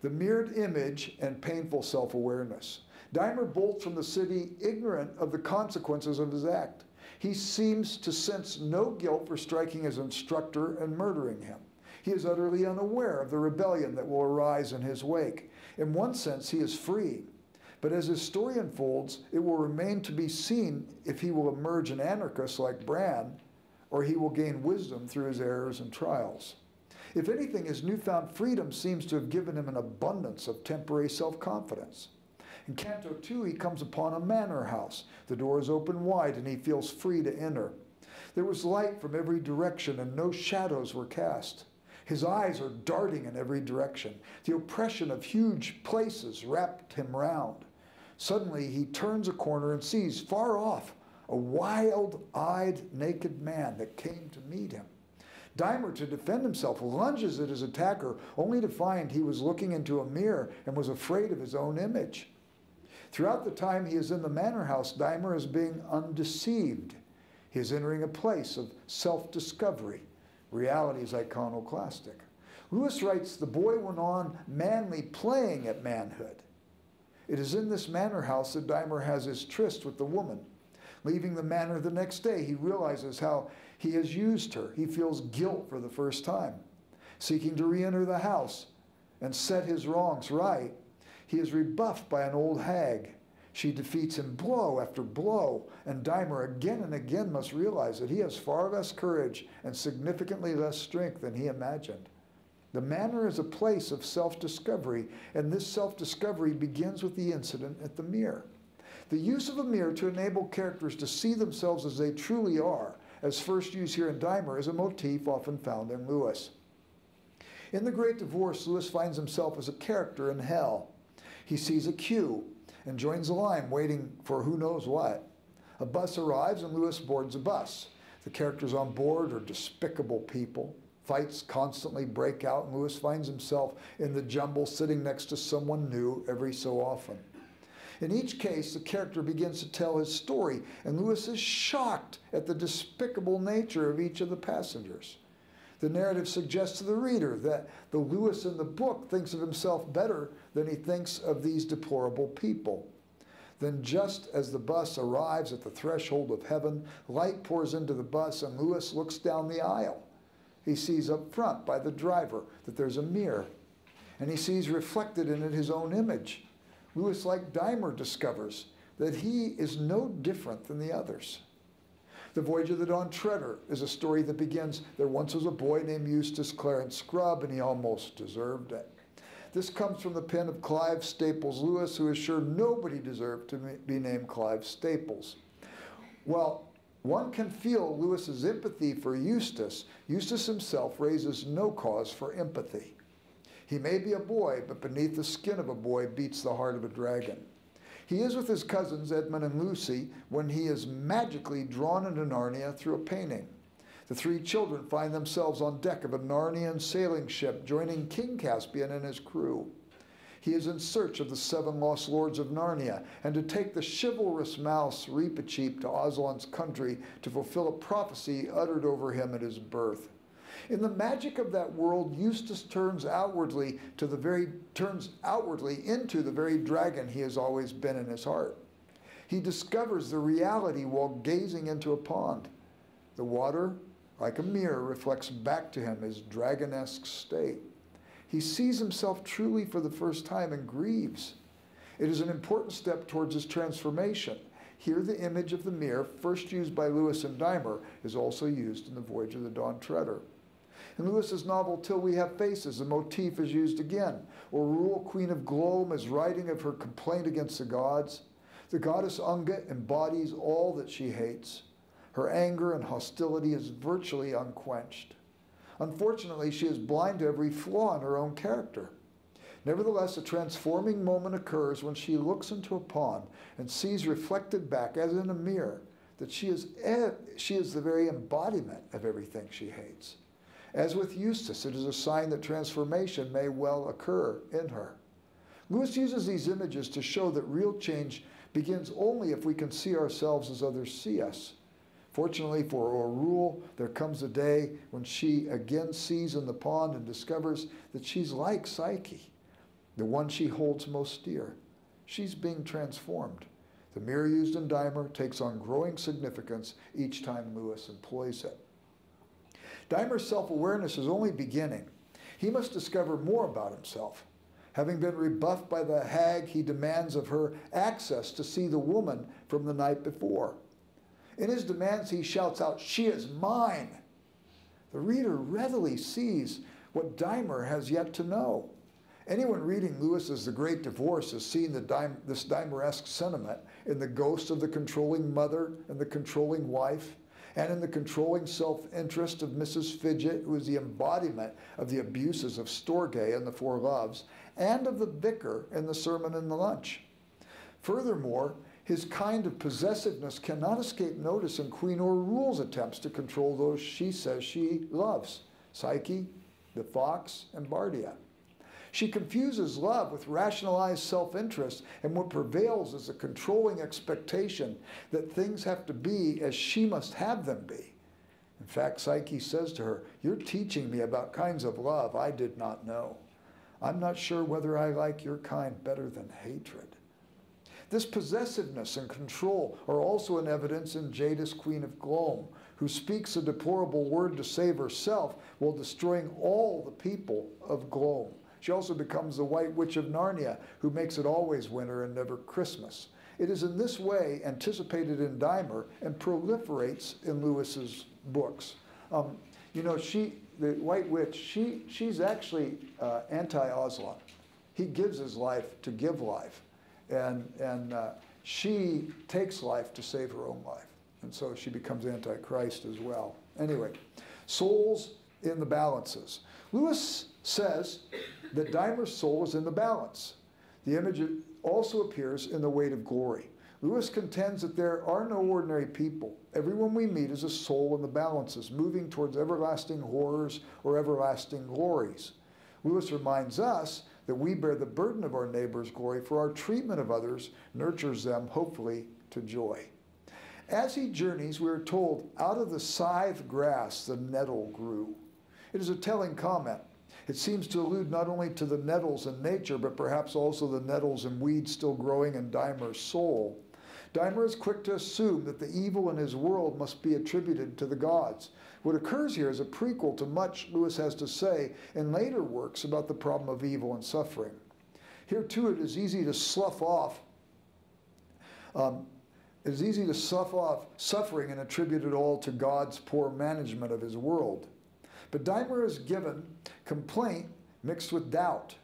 The mirrored image and painful self-awareness. Dymer bolts from the city ignorant of the consequences of his act. He seems to sense no guilt for striking his instructor and murdering him. He is utterly unaware of the rebellion that will arise in his wake. In one sense, he is free. But as his story unfolds, it will remain to be seen if he will emerge an anarchist like Bran, or he will gain wisdom through his errors and trials. If anything, his newfound freedom seems to have given him an abundance of temporary self-confidence. In Canto 2, he comes upon a manor house. The door is open wide, and he feels free to enter. There was light from every direction, and no shadows were cast. His eyes are darting in every direction. The oppression of huge places wrapped him round. Suddenly, he turns a corner and sees, far off, a wild-eyed, naked man that came to meet him. Dymer, to defend himself, lunges at his attacker, only to find he was looking into a mirror and was afraid of his own image. Throughout the time he is in the manor house, Dymer is being undeceived. He is entering a place of self-discovery. Reality is iconoclastic. Lewis writes, "The boy went on manly playing at manhood." It is in this manor house that Dymer has his tryst with the woman. Leaving the manor the next day, he realizes how he has used her. He feels guilt for the first time. Seeking to re-enter the house and set his wrongs right, he is rebuffed by an old hag. She defeats him blow after blow, and Dymer again and again must realize that he has far less courage and significantly less strength than he imagined. The manor is a place of self-discovery, and this self-discovery begins with the incident at the mirror. The use of a mirror to enable characters to see themselves as they truly are, as first used here in Dymer, is a motif often found in Lewis. In The Great Divorce, Lewis finds himself as a character in hell. He sees a queue and joins the line waiting for who knows what. A bus arrives and Lewis boards a bus. The characters on board are despicable people. Fights constantly break out, and Lewis finds himself in the jumble sitting next to someone new every so often. In each case, the character begins to tell his story, and Lewis is shocked at the despicable nature of each of the passengers. The narrative suggests to the reader that the Lewis in the book thinks of himself better than he thinks of these deplorable people. Then just as the bus arrives at the threshold of heaven, light pours into the bus, and Lewis looks down the aisle. He sees up front by the driver that there's a mirror, and he sees reflected in it his own image. Lewis, like Dymer, discovers that he is no different than the others. The Voyage of the Dawn Treader is a story that begins, "There once was a boy named Eustace Clarence Scrubb, and he almost deserved it." This comes from the pen of Clive Staples Lewis, who is sure nobody deserved to be named Clive Staples. Well, one can feel Lewis's empathy for Eustace. Eustace himself raises no cause for empathy. He may be a boy, but beneath the skin of a boy beats the heart of a dragon. He is with his cousins Edmund and Lucy when he is magically drawn into Narnia through a painting. The three children find themselves on deck of a Narnian sailing ship, joining King Caspian and his crew. He is in search of the 7 lost lords of Narnia, and to take the chivalrous mouse Reepicheep to Aslan's country to fulfill a prophecy uttered over him at his birth. In the magic of that world, Eustace turns outwardly into the very dragon he has always been in his heart. He discovers the reality while gazing into a pond. The water, like a mirror, reflects back to him his dragonesque state. He sees himself truly for the first time and grieves. It is an important step towards his transformation. Here the image of the mirror, first used by Lewis and Dymer, is also used in The Voyage of the Dawn Treader. In Lewis's novel Till We Have Faces, the motif is used again. Orul, Queen of Glome, is writing of her complaint against the gods. The goddess Unga embodies all that she hates. Her anger and hostility is virtually unquenched. Unfortunately, she is blind to every flaw in her own character. Nevertheless, a transforming moment occurs when she looks into a pond and sees reflected back, as in a mirror, that she is the very embodiment of everything she hates. As with Eustace, it is a sign that transformation may well occur in her. Lewis uses these images to show that real change begins only if we can see ourselves as others see us. Fortunately for Orul, there comes a day when she again sees in the pond and discovers that she's like Psyche, the one she holds most dear. She's being transformed. The mirror used in Dymer takes on growing significance each time Lewis employs it. Dymer's self-awareness is only beginning. He must discover more about himself. Having been rebuffed by the hag, he demands of her access to see the woman from the night before. In his demands, he shouts out, "She is mine!" The reader readily sees what Dymer has yet to know. Anyone reading Lewis's The Great Divorce has seen this Dymeresque sentiment in the ghost of the controlling mother and the controlling wife, and in the controlling self-interest of Mrs. Fidget, who is the embodiment of the abuses of Storgay in The Four Loves, and of the vicar in The Sermon and the Lunch. Furthermore, his kind of possessiveness cannot escape notice in Queen Orul's attempts to control those she says she loves, Psyche, the fox, and Bardia. She confuses love with rationalized self-interest, and what prevails is a controlling expectation that things have to be as she must have them be. In fact, Psyche says to her, "You're teaching me about kinds of love I did not know. I'm not sure whether I like your kind better than hatred." This possessiveness and control are also in evidence in Jadis, Queen of Glome, who speaks a deplorable word to save herself while destroying all the people of Glome. She also becomes the White Witch of Narnia, who makes it always winter and never Christmas. It is in this way anticipated in Dymer and proliferates in Lewis's books. You know, the White Witch, she's actually anti-Aslan. He gives his life to give life. And she takes life to save her own life. And so she becomes Antichrist as well. Anyway, souls in the balances. Lewis says that Dymer's soul is in the balance. The image also appears in The Weight of Glory. Lewis contends that there are no ordinary people. Everyone we meet is a soul in the balances, moving towards everlasting horrors or everlasting glories. Lewis reminds us that we bear the burden of our neighbor's glory, for our treatment of others nurtures them, hopefully, to joy. As he journeys, we are told, out of the scythe grass the nettle grew. It is a telling comment. It seems to allude not only to the nettles in nature, but perhaps also the nettles and weeds still growing in Dymer's soul. Dymer is quick to assume that the evil in his world must be attributed to the gods. What occurs here is a prequel to much Lewis has to say in later works about the problem of evil and suffering. Here, too, it is easy to slough off suffering and attribute it all to God's poor management of his world. But Dymer is given complaint mixed with doubt.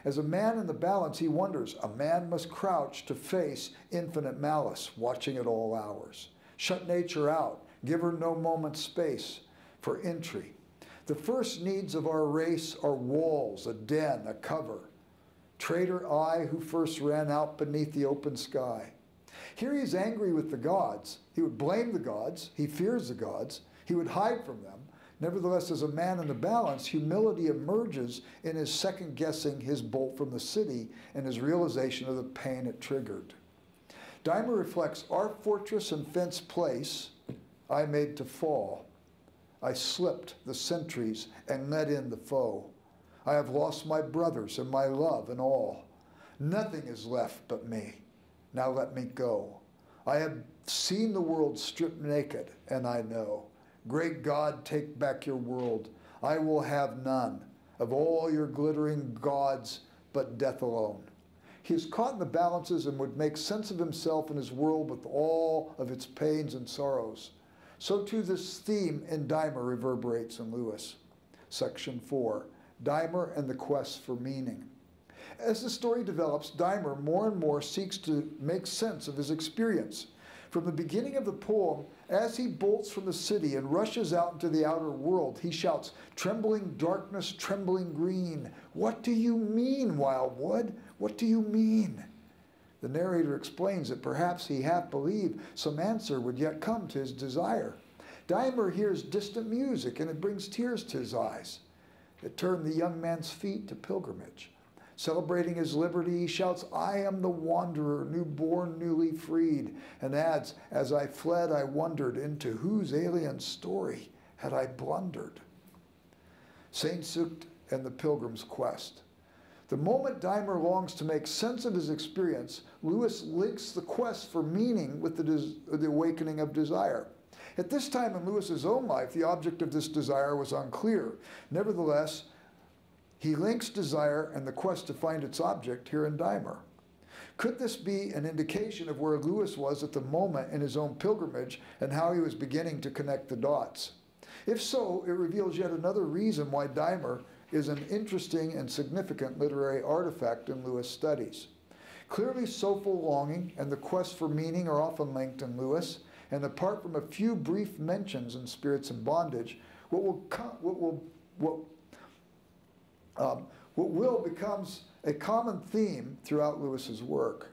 As a man in the balance, he wonders, a man must crouch to face infinite malice, watching at all hours. Shut nature out, give her no moment's space for entry. The first needs of our race are walls, a den, a cover. Traitor I, who first ran out beneath the open sky. Here he's angry with the gods. He would blame the gods. He fears the gods. He would hide from them. Nevertheless, as a man in the balance, humility emerges in his second-guessing his bolt from the city and his realization of the pain it triggered. Dymer reflects, our fortress and fence place I made to fall. I slipped the sentries and let in the foe. I have lost my brothers and my love and all. Nothing is left but me. Now let me go. I have seen the world stripped naked, and I know. Great God, take back your world. I will have none of all your glittering gods but death alone. He is caught in the balances and would make sense of himself and his world with all of its pains and sorrows. So too this theme in Dymer reverberates in Lewis. Section 4, Dymer and the quest for meaning. As the story develops, Dymer more and more seeks to make sense of his experience. From the beginning of the poem, as he bolts from the city and rushes out into the outer world, he shouts, "Trembling darkness, trembling green, what do you mean, wildwood? What do you mean?" The narrator explains that perhaps he half believed some answer would yet come to his desire. Dymer hears distant music, and it brings tears to his eyes. It turned the young man's feet to pilgrimage. Celebrating his liberty, he shouts, "I am the wanderer, newborn, newly freed," and adds, "As I fled, I wondered into whose alien story had I blundered." Sehnsucht and the Pilgrim's Quest. The moment Dymer longs to make sense of his experience, Lewis links the quest for meaning with the awakening of desire. At this time in Lewis's own life, the object of this desire was unclear. Nevertheless, he links desire and the quest to find its object here in Dymer. Could this be an indication of where Lewis was at the moment in his own pilgrimage and how he was beginning to connect the dots? If so, it reveals yet another reason why Dymer is an interesting and significant literary artifact in Lewis studies. Clearly, soulful longing and the quest for meaning are often linked in Lewis, and apart from a few brief mentions in Spirits in Bondage, what becomes a common theme throughout Lewis's work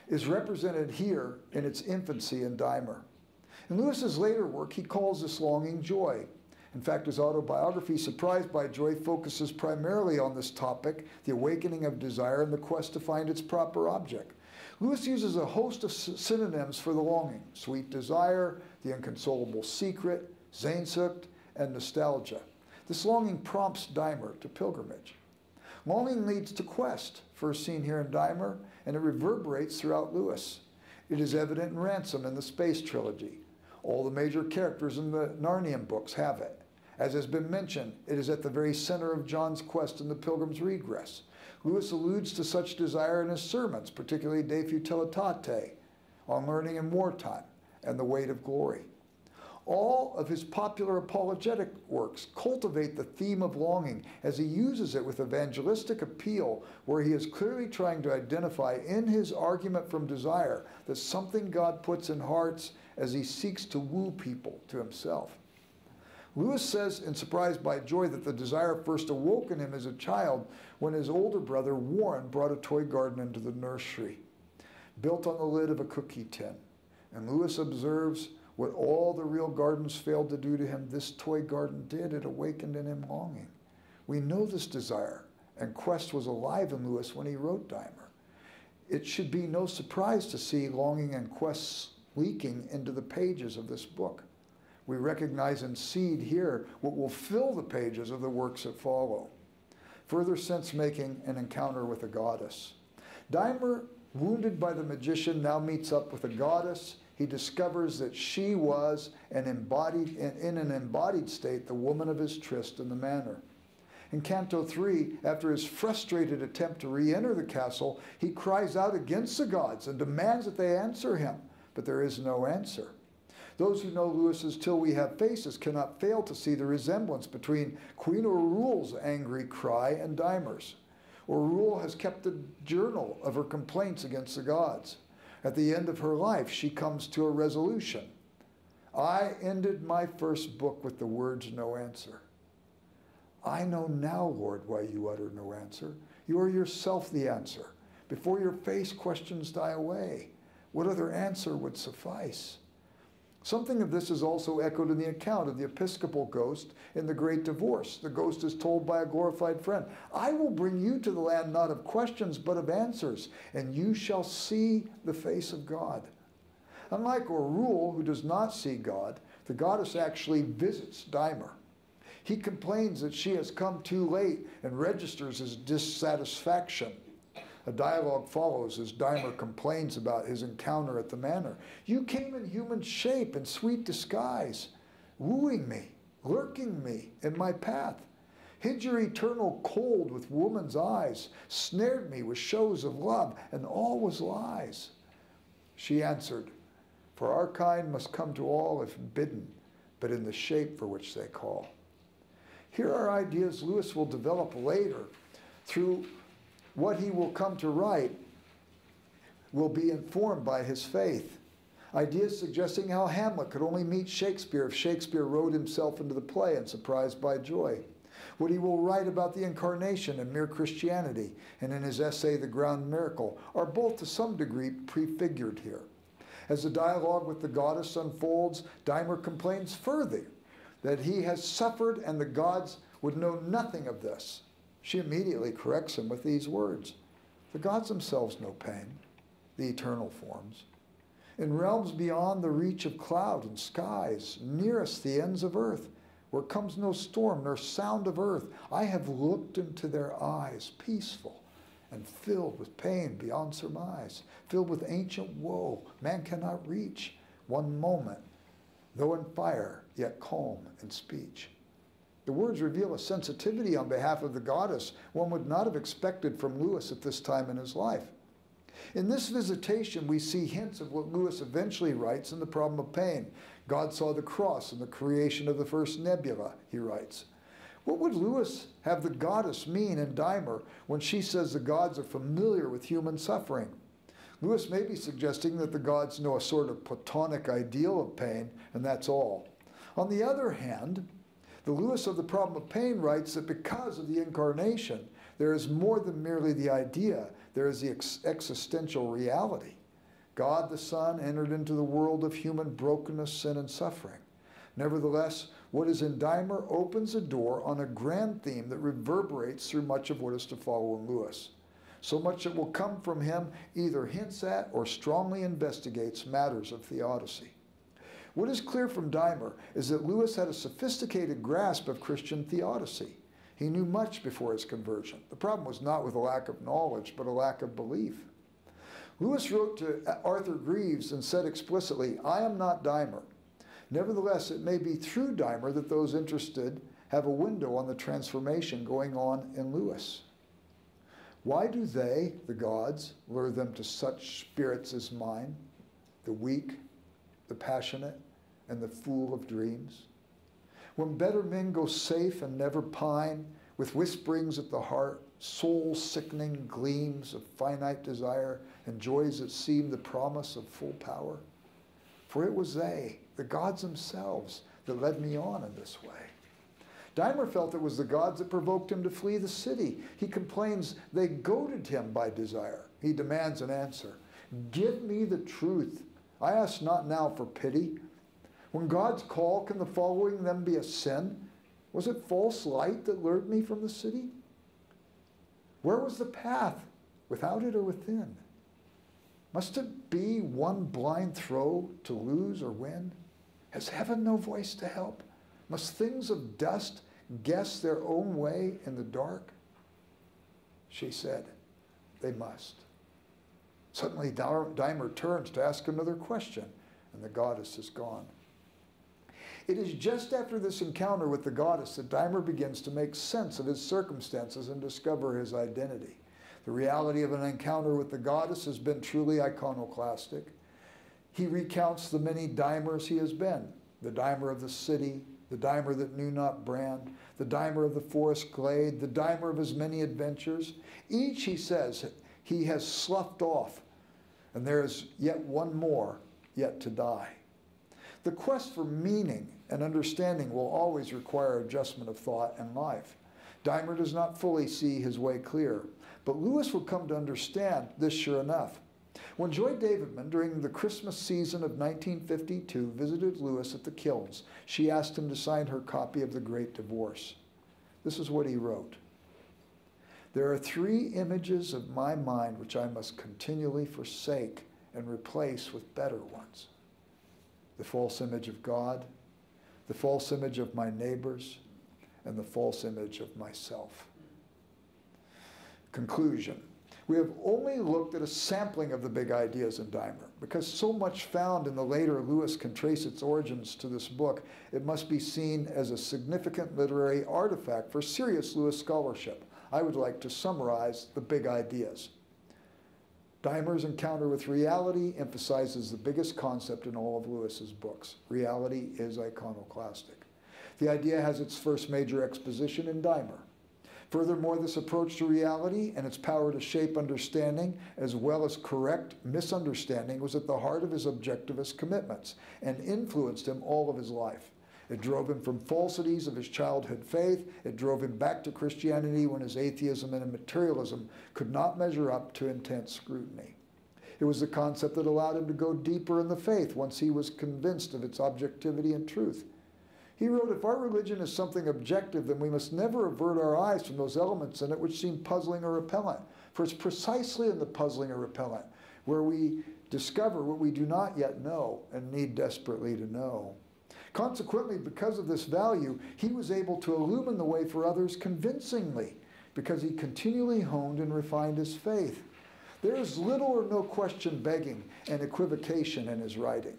is represented here in its infancy in Dymer. In Lewis's later work, he calls this longing joy. In fact, his autobiography, Surprised by Joy, focuses primarily on this topic, the awakening of desire and the quest to find its proper object. Lewis uses a host of synonyms for the longing: sweet desire, the inconsolable secret, Sehnsucht, and nostalgia. This longing prompts Dymer to pilgrimage. Longing leads to quest, first seen here in Dymer, and it reverberates throughout Lewis. It is evident in Ransom and the Space Trilogy. All the major characters in the Narnian books have it. As has been mentioned, it is at the very center of John's quest in the Pilgrim's Regress. Lewis alludes to such desire in his sermons, particularly De Futilitate, On Learning in Wartime, and The Weight of Glory. All of his popular apologetic works cultivate the theme of longing as he uses it with evangelistic appeal, where he is clearly trying to identify in his argument from desire that something God puts in hearts as he seeks to woo people to himself. Lewis says in Surprised by Joy that the desire first awoke in him as a child when his older brother Warren brought a toy garden into the nursery, built on the lid of a cookie tin. And Lewis observes, what all the real gardens failed to do to him, this toy garden did. It awakened in him longing. We know this desire, and quest was alive in Lewis when he wrote Dymer. It should be no surprise to see longing and quest leaking into the pages of this book. We recognize and seed here what will fill the pages of the works that follow. Further sense-making and encounter with a goddess. Dymer, wounded by the magician, now meets up with a goddess. He discovers that she was in an embodied state, the woman of his tryst in the manor. In Canto 3, after his frustrated attempt to re-enter the castle, he cries out against the gods and demands that they answer him, but there is no answer. Those who know Lewis's Till We Have Faces cannot fail to see the resemblance between Queen O'Rule's angry cry and Dymer's. O'Rule has kept a journal of her complaints against the gods. At the end of her life, she comes to a resolution. I ended my first book with the words, no answer. I know now, Lord, why you utter no answer. You are yourself the answer. Before your face, questions die away. What other answer would suffice? Something of this is also echoed in the account of the Episcopal Ghost in The Great Divorce. The ghost is told by a glorified friend, I will bring you to the land not of questions, but of answers, and you shall see the face of God. Unlike Orul, who does not see God, the goddess actually visits Dymer. He complains that she has come too late and registers his dissatisfaction. A dialogue follows as Dymer complains about his encounter at the manor. You came in human shape in sweet disguise, wooing me, lurking me in my path, hid your eternal cold with woman's eyes, snared me with shows of love, and all was lies. She answered, for our kind must come to all if bidden, but in the shape for which they call. Here are ideas Lewis will develop later through what he will come to write will be informed by his faith. Ideas suggesting how Hamlet could only meet Shakespeare if Shakespeare wrote himself into the play and surprised by joy. What he will write about the incarnation and mere Christianity, and in his essay, The Ground Miracle, are both to some degree prefigured here. As the dialogue with the goddess unfolds, Dymer complains further that he has suffered and the gods would know nothing of this. She immediately corrects him with these words. The gods themselves know pain, the eternal forms. In realms beyond the reach of cloud and skies, nearest the ends of earth, where comes no storm nor sound of earth, I have looked into their eyes, peaceful and filled with pain beyond surmise, filled with ancient woe man cannot reach. One moment, though in fire, yet calm in speech. The words reveal a sensitivity on behalf of the goddess one would not have expected from Lewis at this time in his life. In this visitation, we see hints of what Lewis eventually writes in The Problem of Pain. God saw the cross in the creation of the first nebula, he writes. What would Lewis have the goddess mean in Dymer when she says the gods are familiar with human suffering? Lewis may be suggesting that the gods know a sort of Platonic ideal of pain, and that's all. On the other hand, the Lewis of The Problem of Pain writes that because of the incarnation, there is more than merely the idea, there is the existential reality. God the Son entered into the world of human brokenness, sin, and suffering. Nevertheless, what is in Dymer opens a door on a grand theme that reverberates through much of what is to follow in Lewis. So much that will come from him either hints at or strongly investigates matters of theodicy. What is clear from Dymer is that Lewis had a sophisticated grasp of Christian theodicy. He knew much before his conversion. The problem was not with a lack of knowledge, but a lack of belief. Lewis wrote to Arthur Greaves and said explicitly, I am not Dymer. Nevertheless, it may be through Dymer that those interested have a window on the transformation going on in Lewis. Why do they, the gods, lure them to such spirits as mine, the weak, the passionate, and the fool of dreams? When better men go safe and never pine, with whisperings at the heart, soul-sickening gleams of finite desire, and joys that seem the promise of full power? For it was they, the gods themselves, that led me on in this way. Dymer felt it was the gods that provoked him to flee the city. He complains they goaded him by desire. He demands an answer. Give me the truth. I ask not now for pity. When gods call, can the following them be a sin? Was it false light that lured me from the city? Where was the path, without it or within? Must it be one blind throw to lose or win? Has heaven no voice to help? Must things of dust guess their own way in the dark? She said, they must. Suddenly Dymer turns to ask another question, and the goddess is gone. It is just after this encounter with the goddess that Dymer begins to make sense of his circumstances and discover his identity. The reality of an encounter with the goddess has been truly iconoclastic. He recounts the many Dymers he has been, the Dymer of the city, the Dymer that knew not brand, the Dymer of the forest glade, the Dymer of his many adventures. Each, he says, he has sloughed off, and there is yet one more yet to die. The quest for meaning and understanding will always require adjustment of thought and life. Dymer does not fully see his way clear, but Lewis will come to understand this sure enough. When Joy Davidman, during the Christmas season of 1952, visited Lewis at the Kilns, she asked him to sign her copy of The Great Divorce. This is what he wrote. "There are 3 images of my mind which I must continually forsake and replace with better ones. The false image of God, the false image of my neighbors, and the false image of myself." Conclusion. We have only looked at a sampling of the big ideas in Dymer. Because so much found in the later Lewis can trace its origins to this book, it must be seen as a significant literary artifact for serious Lewis scholarship. I would like to summarize the big ideas. Dymers' encounter with reality emphasizes the biggest concept in all of Lewis's books. Reality is iconoclastic. The idea has its first major exposition in Dymer. Furthermore, this approach to reality and its power to shape understanding as well as correct misunderstanding was at the heart of his objectivist commitments and influenced him all of his life. It drove him from falsities of his childhood faith. It drove him back to Christianity when his atheism and materialism could not measure up to intense scrutiny. It was the concept that allowed him to go deeper in the faith once he was convinced of its objectivity and truth. He wrote, "If our religion is something objective, then we must never avert our eyes from those elements in it which seem puzzling or repellent. For it's precisely in the puzzling or repellent where we discover what we do not yet know and need desperately to know." Consequently, because of this value, he was able to illumine the way for others convincingly, because he continually honed and refined his faith. There is little or no question begging and equivocation in his writing.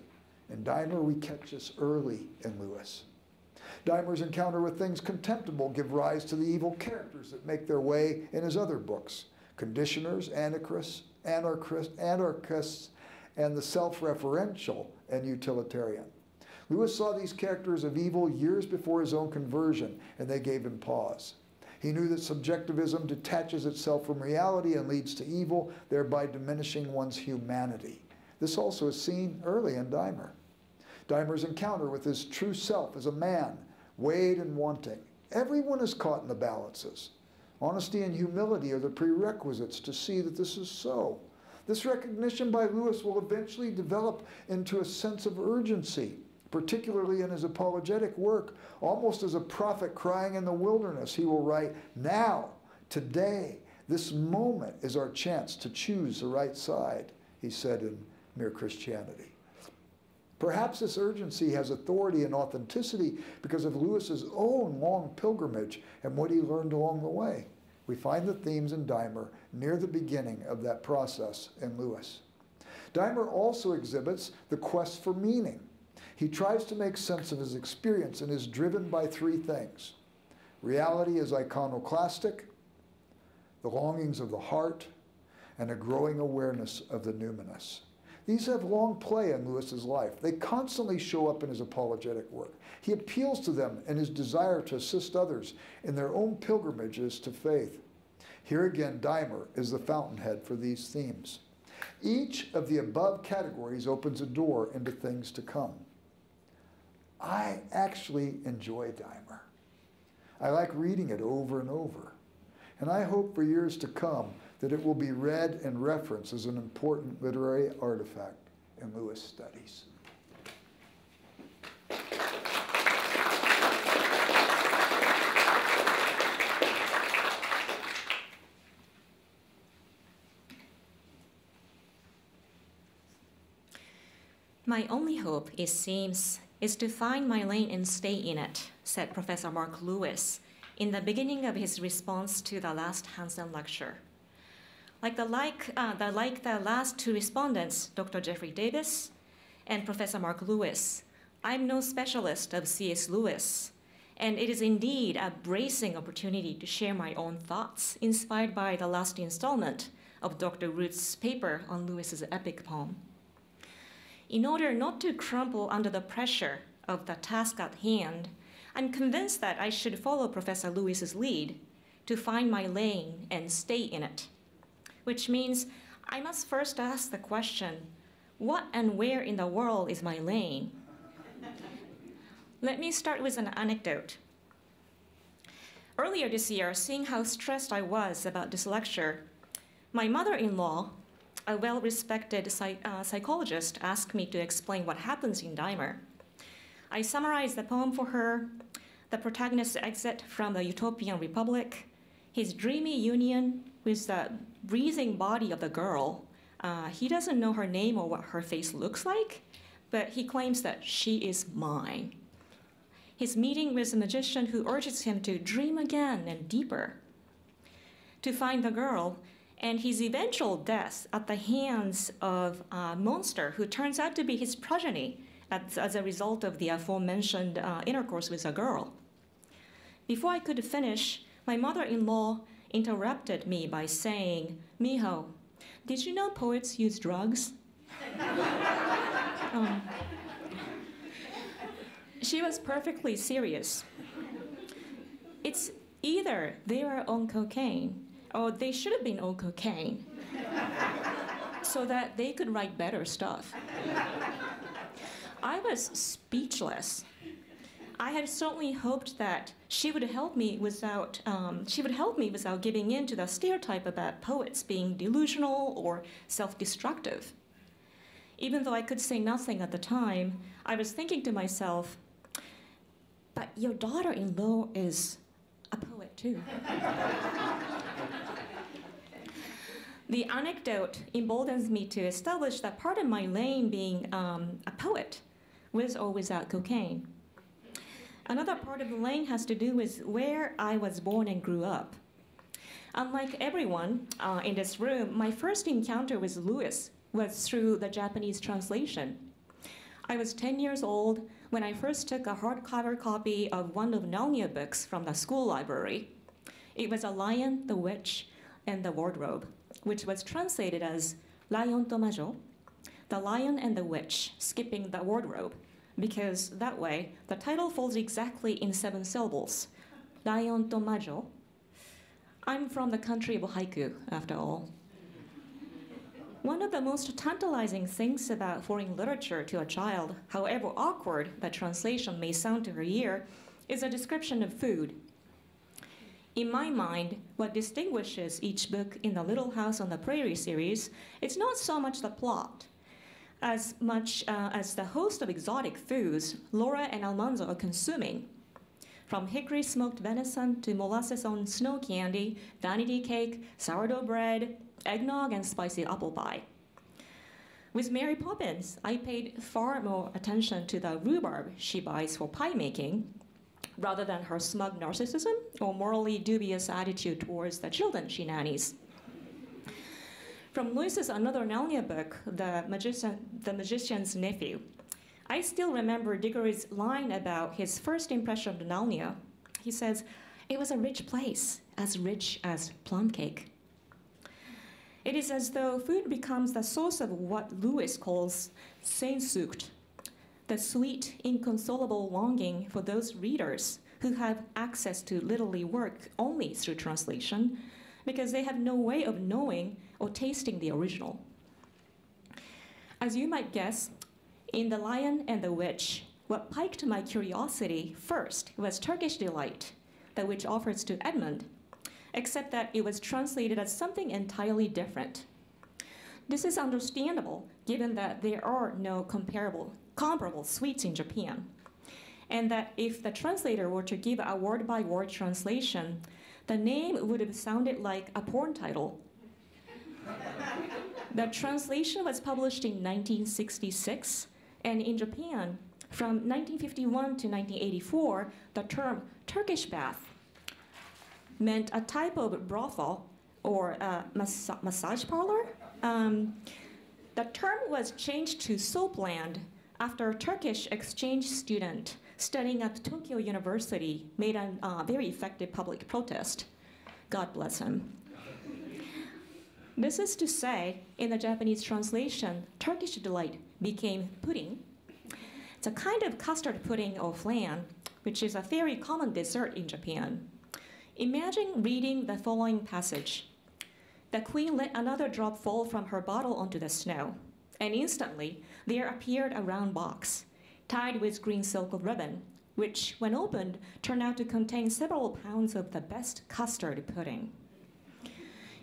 In Dymer, we catch this early in Lewis. Dymer's encounter with things contemptible give rise to the evil characters that make their way in his other books, conditioners, anarchists, and the self-referential and utilitarian. Lewis saw these characters of evil years before his own conversion, and they gave him pause. He knew that subjectivism detaches itself from reality and leads to evil, thereby diminishing one's humanity. This also is seen early in Dymer. Dymer's encounter with his true self as a man, weighed and wanting. Everyone is caught in the balances. Honesty and humility are the prerequisites to see that this is so. This recognition by Lewis will eventually develop into a sense of urgency, particularly in his apologetic work. Almost as a prophet crying in the wilderness, he will write, "Now, today, this moment is our chance to choose the right side," he said in Mere Christianity. Perhaps this urgency has authority and authenticity because of Lewis's own long pilgrimage and what he learned along the way. We find the themes in Dymer near the beginning of that process in Lewis. Dymer also exhibits the quest for meaning. He tries to make sense of his experience and is driven by 3 things. Reality is iconoclastic, the longings of the heart, and a growing awareness of the numinous. These have long play in Lewis's life. They constantly show up in his apologetic work. He appeals to them in his desire to assist others in their own pilgrimages to faith. Here again, Dymer is the fountainhead for these themes. Each of the above categories opens a door into things to come. I actually enjoy Dymer. I like reading it over and over. And I hope for years to come that it will be read and referenced as an important literary artifact in Lewis studies. "My only hope, it seems, is to find my lane and stay in it," said Professor Mark Lewis in the beginning of his response to the last Hansen lecture. Like the last 2 respondents, Dr. Jeffrey Davis and Professor Mark Lewis, I'm no specialist of C.S. Lewis, and it is indeed a bracing opportunity to share my own thoughts inspired by the last installment of Dr. Root's paper on Lewis's epic poem. In order not to crumple under the pressure of the task at hand, I'm convinced that I should follow Professor Lewis's lead to find my lane and stay in it. Which means I must first ask the question, what and where in the world is my lane? Let me start with an anecdote. Earlier this year, seeing how stressed I was about this lecture, my mother-in-law a well-respected psychologist asked me to explain what happens in Dymer. I summarized the poem for her: the protagonist's exit from the utopian republic, his dreamy union with the breathing body of the girl. He doesn't know her name or what her face looks like, but he claims that she is mine. His meeting with the magician who urges him to dream again and deeper, to find the girl, and his eventual death at the hands of a monster who turns out to be his progeny as a result of the aforementioned intercourse with a girl. Before I could finish, my mother-in-law interrupted me by saying, "Miho, did you know poets use drugs?" She was perfectly serious. It's either they were on cocaine or they should have been on cocaine so that they could write better stuff. I was speechless. I had certainly hoped that she would help me without giving in to the stereotype about poets being delusional or self-destructive. Even though I could say nothing at the time, I was thinking to myself, but your daughter-in-law is a poet too. The anecdote emboldens me to establish that part of my lane being a poet, with or without cocaine. Another part of the lane has to do with where I was born and grew up. Unlike everyone in this room, my first encounter with Lewis was through the Japanese translation. I was 10 years old when I first took a hardcover copy of one of Narnia books from the school library. It was A Lion, the Witch, and the Wardrobe, which was translated as Lion to Majo, The Lion and the Witch, skipping the wardrobe, because that way the title falls exactly in 7 syllables. Lion to Majo. I'm from the country of haiku, after all. One of the most tantalizing things about foreign literature to a child, however awkward the translation may sound to her ear, is a description of food. In my mind, what distinguishes each book in the Little House on the Prairie series is not so much the plot, as much as the host of exotic foods Laura and Almanzo are consuming. From hickory smoked venison to molasses on snow candy, vanity cake, sourdough bread, eggnog, and spicy apple pie. With Mary Poppins, I paid far more attention to the rhubarb she buys for pie making, rather than her smug narcissism or morally dubious attitude towards the children she nannies. From Lewis's another Narnia book, The Magician's Nephew, I still remember Diggory's line about his first impression of Narnia. He says, "It was a rich place, as rich as plum cake." It is as though food becomes the source of what Lewis calls Sehnsucht, the sweet, inconsolable longing for those readers who have access to literary work only through translation, because they have no way of knowing or tasting the original. As you might guess, in The Lion and the Witch, what piqued my curiosity first was Turkish Delight, the witch offers to Edmund, except that it was translated as something entirely different. This is understandable, given that there are no comparable sweets in Japan, and that if the translator were to give a word-by-word translation, the name would have sounded like a porn title. The translation was published in 1966, and in Japan, from 1951 to 1984, the term Turkish bath meant a type of brothel or a massage parlor. The term was changed to soapland after a Turkish exchange student studying at Tokyo University made a very effective public protest. God bless him. This is to say, in the Japanese translation, Turkish Delight became pudding. It's a kind of custard pudding or flan, which is a very common dessert in Japan. Imagine reading the following passage. The queen let another drop fall from her bottle onto the snow, and instantly there appeared a round box, tied with green silk ribbon, which, when opened, turned out to contain several pounds of the best custard pudding.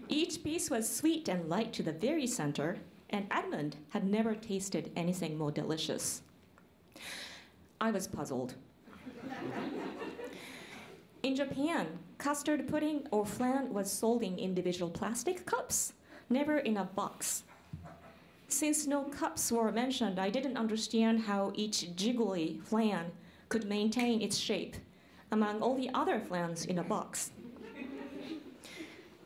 Each piece was sweet and light to the very center, and Edmund had never tasted anything more delicious. I was puzzled. In Japan, custard pudding or flan was sold in individual plastic cups, never in a box. Since no cups were mentioned, I didn't understand how each jiggly flan could maintain its shape among all the other flans in a box.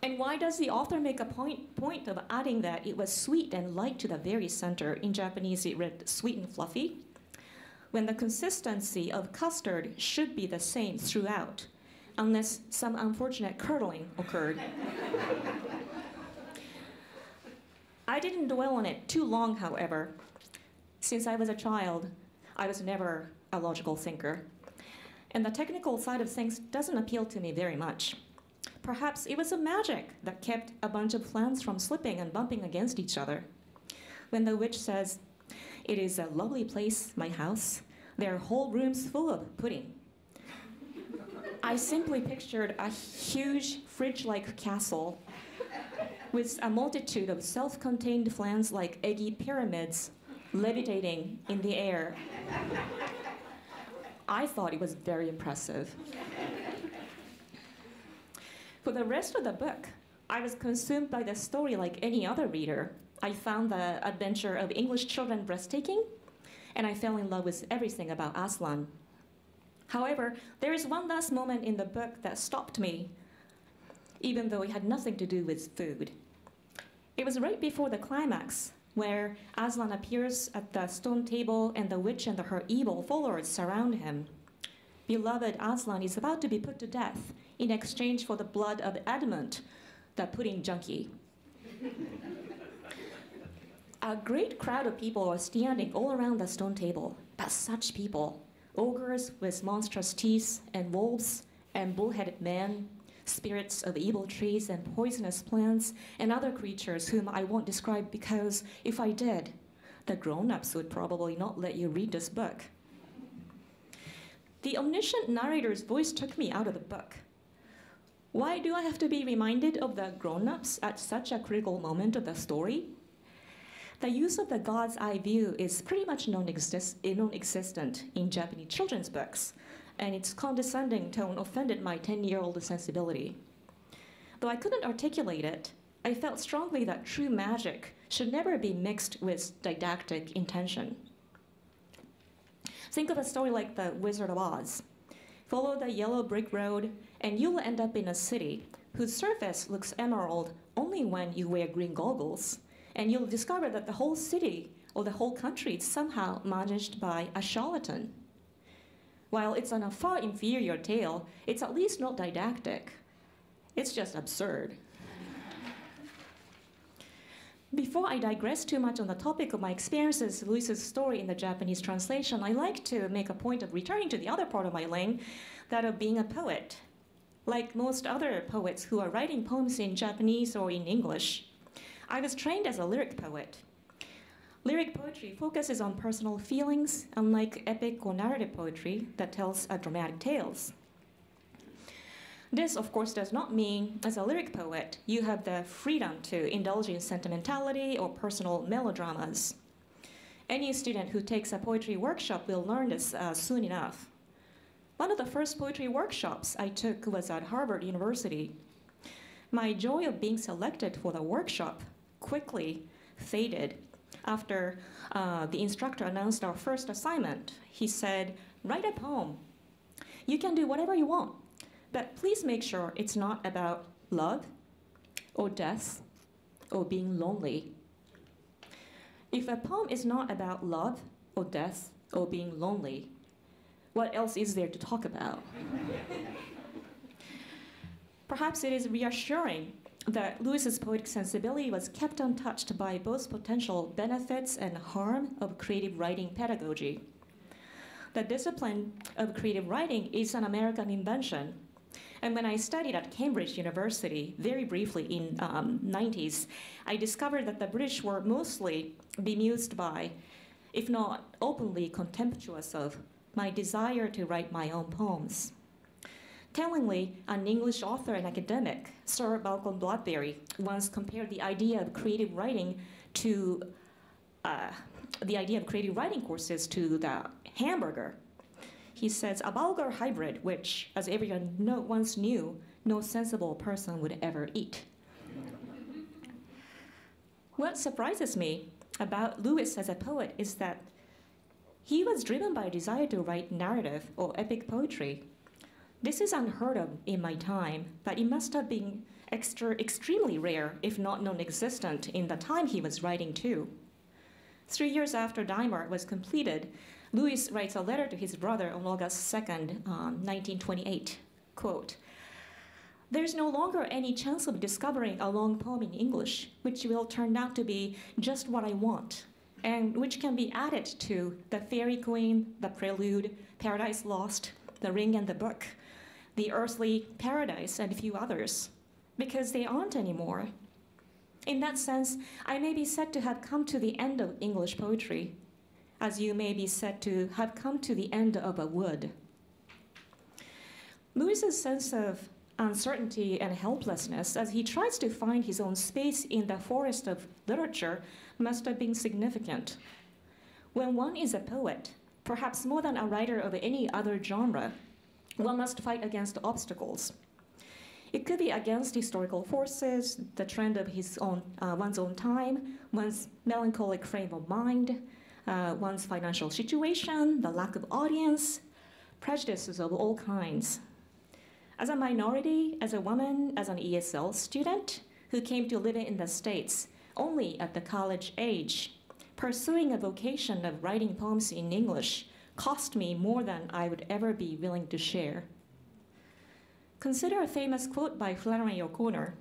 And why does the author make a point of adding that it was sweet and light to the very center? In Japanese, it read sweet and fluffy, when the consistency of custard should be the same throughout, unless some unfortunate curdling occurred. I didn't dwell on it too long, however. Since I was a child, I was never a logical thinker, and the technical side of things doesn't appeal to me very much. Perhaps it was the magic that kept a bunch of flans from slipping and bumping against each other. When the witch says, "It is a lovely place, my house. There are whole rooms full of pudding," I simply pictured a huge fridge-like castle with a multitude of self-contained flans like eggy pyramids levitating in the air. I thought it was very impressive. For the rest of the book, I was consumed by the story like any other reader. I found the adventure of English children breathtaking, and I fell in love with everything about Aslan. However, there is one last moment in the book that stopped me, even though it had nothing to do with food. It was right before the climax, where Aslan appears at the stone table and the witch and her evil followers surround him. Beloved Aslan is about to be put to death in exchange for the blood of Edmund, the pudding junkie. A great crowd of people are standing all around the stone table, but such people, ogres with monstrous teeth and wolves and bull-headed men, spirits of evil trees and poisonous plants, and other creatures whom I won't describe because if I did, the grown-ups would probably not let you read this book. The omniscient narrator's voice took me out of the book. Why do I have to be reminded of the grown-ups at such a critical moment of the story? The use of the God's eye view is pretty much non-existent in Japanese children's books, and its condescending tone offended my 10-year-old sensibility. Though I couldn't articulate it, I felt strongly that true magic should never be mixed with didactic intention. Think of a story like The Wizard of Oz. Follow the yellow brick road, and you'll end up in a city whose surface looks emerald only when you wear green goggles, and you'll discover that the whole city or the whole country is somehow managed by a charlatan. While it's on a far inferior tale, it's at least not didactic. It's just absurd. Before I digress too much on the topic of my experiences with Lewis's story in the Japanese translation, I like to make a point of returning to the other part of my lane, that of being a poet. Like most other poets who are writing poems in Japanese or in English, I was trained as a lyric poet. Lyric poetry focuses on personal feelings, unlike epic or narrative poetry that tells dramatic tales. This, of course, does not mean, as a lyric poet, you have the freedom to indulge in sentimentality or personal melodramas. Any student who takes a poetry workshop will learn this soon enough. One of the first poetry workshops I took was at Harvard University. My joy of being selected for the workshop quickly faded after the instructor announced our first assignment. He said, "Write a poem. You can do whatever you want, but please make sure it's not about love or death or being lonely." If a poem is not about love or death or being lonely, what else is there to talk about? Perhaps it is reassuring that Lewis's poetic sensibility was kept untouched by both potential benefits and harm of creative writing pedagogy. The discipline of creative writing is an American invention. And when I studied at Cambridge University, very briefly in 90s, I discovered that the British were mostly bemused by, if not openly contemptuous of, my desire to write my own poems. Tellingly, an English author and academic, Sir Malcolm Blackberry, once compared the idea of creative writing to courses to the hamburger. He says, a vulgar hybrid, which, as everyone once knew, no sensible person would ever eat. What surprises me about Lewis as a poet is that he was driven by a desire to write narrative or epic poetry. This is unheard of in my time, but it must have been extremely rare, if not non-existent, in the time he was writing too. 3 years after Dymer was completed, Lewis writes a letter to his brother on August 2nd, 1928, quote, "There's no longer any chance of discovering a long poem in English, which will turn out to be just what I want, and which can be added to The Fairy Queen, The Prelude, Paradise Lost, The Ring and the Book, The Earthly Paradise, and a few others, because they aren't anymore. In that sense, I may be said to have come to the end of English poetry, as you may be said to have come to the end of a wood." Lewis's sense of uncertainty and helplessness as he tries to find his own space in the forest of literature must have been significant. When one is a poet, perhaps more than a writer of any other genre, one must fight against obstacles. It could be against historical forces, the trend of one's own time, one's melancholic frame of mind, one's financial situation, the lack of audience, prejudices of all kinds. As a minority, as a woman, as an ESL student who came to live in the States only at the college age, pursuing a vocation of writing poems in English cost me more than I would ever be willing to share. Consider a famous quote by Flannery O'Connor.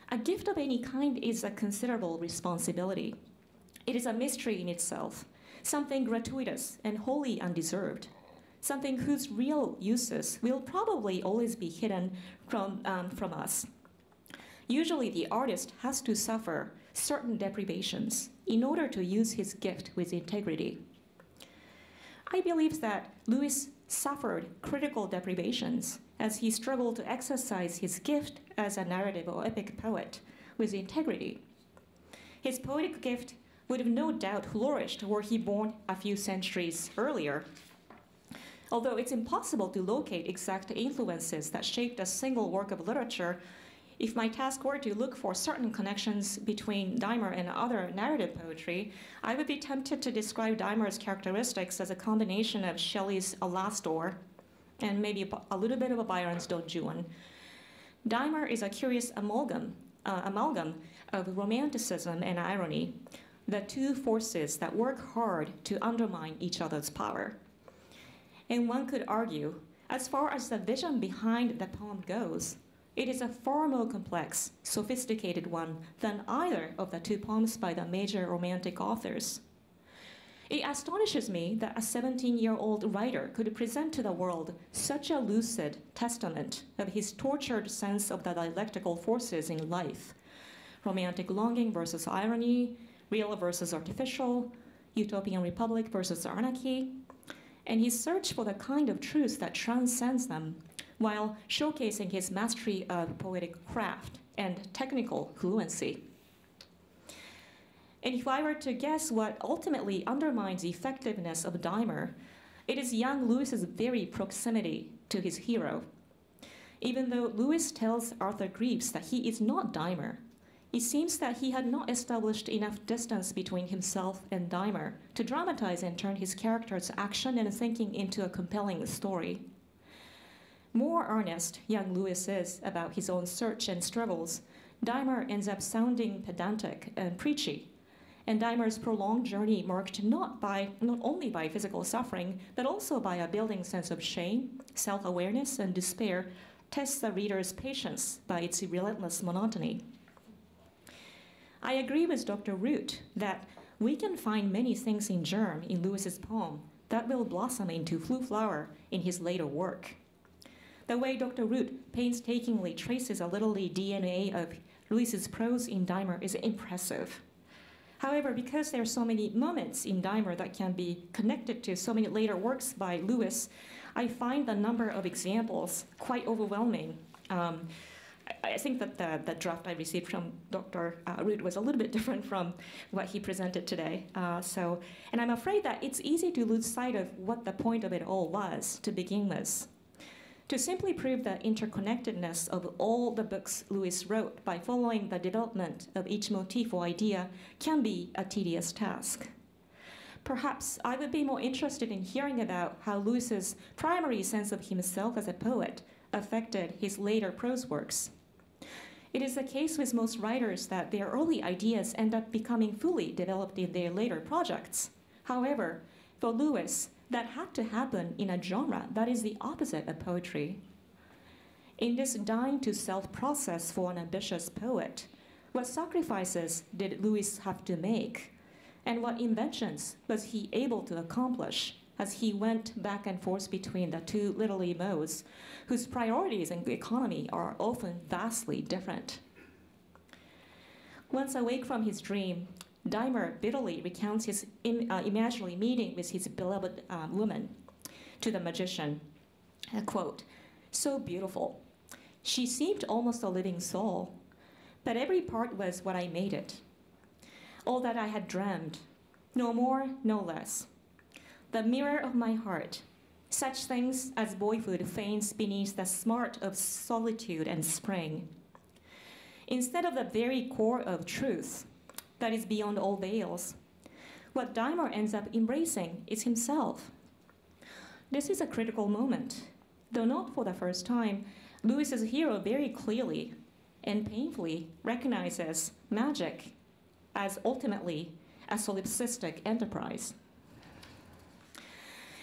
"A gift of any kind is a considerable responsibility. It is a mystery in itself, something gratuitous and wholly undeserved, something whose real uses will probably always be hidden from us. Usually the artist has to suffer certain deprivations in order to use his gift with integrity." I believe that Lewis suffered critical deprivations as he struggled to exercise his gift as a narrative or epic poet with integrity. His poetic gift would have no doubt flourished were he born a few centuries earlier, although it's impossible to locate exact influences that shaped a single work of literature. If my task were to look for certain connections between Dymer and other narrative poetry, I would be tempted to describe Dymer's characteristics as a combination of Shelley's Alastor and maybe a little bit of a Byron's Don Juan. Dymer is a curious amalgam of romanticism and irony, the two forces that work hard to undermine each other's power. And one could argue, as far as the vision behind the poem goes, it is a far more complex, sophisticated one than either of the two poems by the major romantic authors. It astonishes me that a 17-year-old writer could present to the world such a lucid testament of his tortured sense of the dialectical forces in life: romantic longing versus irony, real versus artificial, utopian republic versus anarchy, and his search for the kind of truth that transcends them, while showcasing his mastery of poetic craft and technical fluency. And if I were to guess what ultimately undermines the effectiveness of Dymer, it is young Lewis's very proximity to his hero. Even though Lewis tells Arthur Greeves that he is not Dymer, it seems that he had not established enough distance between himself and Dymer to dramatize and turn his character's action and thinking into a compelling story. More earnest young Lewis is about his own search and struggles, Dymer ends up sounding pedantic and preachy. And Dymer's prolonged journey, marked not only by physical suffering, but also by a building sense of shame, self-awareness, and despair, tests the reader's patience by its relentless monotony. I agree with Dr. Root that we can find many things in germ in Lewis's poem that will blossom into flower in his later work. The way Dr. Root painstakingly traces a literary DNA of Lewis's prose in Dymer is impressive. However, because there are so many moments in Dymer that can be connected to so many later works by Lewis, I find the number of examples quite overwhelming. I think that the draft I received from Dr. Root was a little bit different from what he presented today. And I'm afraid that it's easy to lose sight of what the point of it all was to begin with. To simply prove the interconnectedness of all the books Lewis wrote by following the development of each motif or idea can be a tedious task. Perhaps I would be more interested in hearing about how Lewis's primary sense of himself as a poet affected his later prose works. It is the case with most writers that their early ideas end up becoming fully developed in their later projects. However, for Lewis, that had to happen in a genre that is the opposite of poetry. In this dying to self process for an ambitious poet, what sacrifices did Lewis have to make? And what inventions was he able to accomplish as he went back and forth between the two literary modes, whose priorities and economy are often vastly different? Once awake from his dream, Dymer bitterly recounts his imaginary meeting with his beloved woman to the magician. Quote, "So beautiful. She seemed almost a living soul, but every part was what I made it. All that I had dreamed, no more, no less. The mirror of my heart, such things as boyhood feigns beneath the smart of solitude and spring. Instead of the very core of truth that is beyond all veils, what Dymer ends up embracing is himself." This is a critical moment. Though not for the first time, Lewis's hero very clearly and painfully recognizes magic as ultimately a solipsistic enterprise.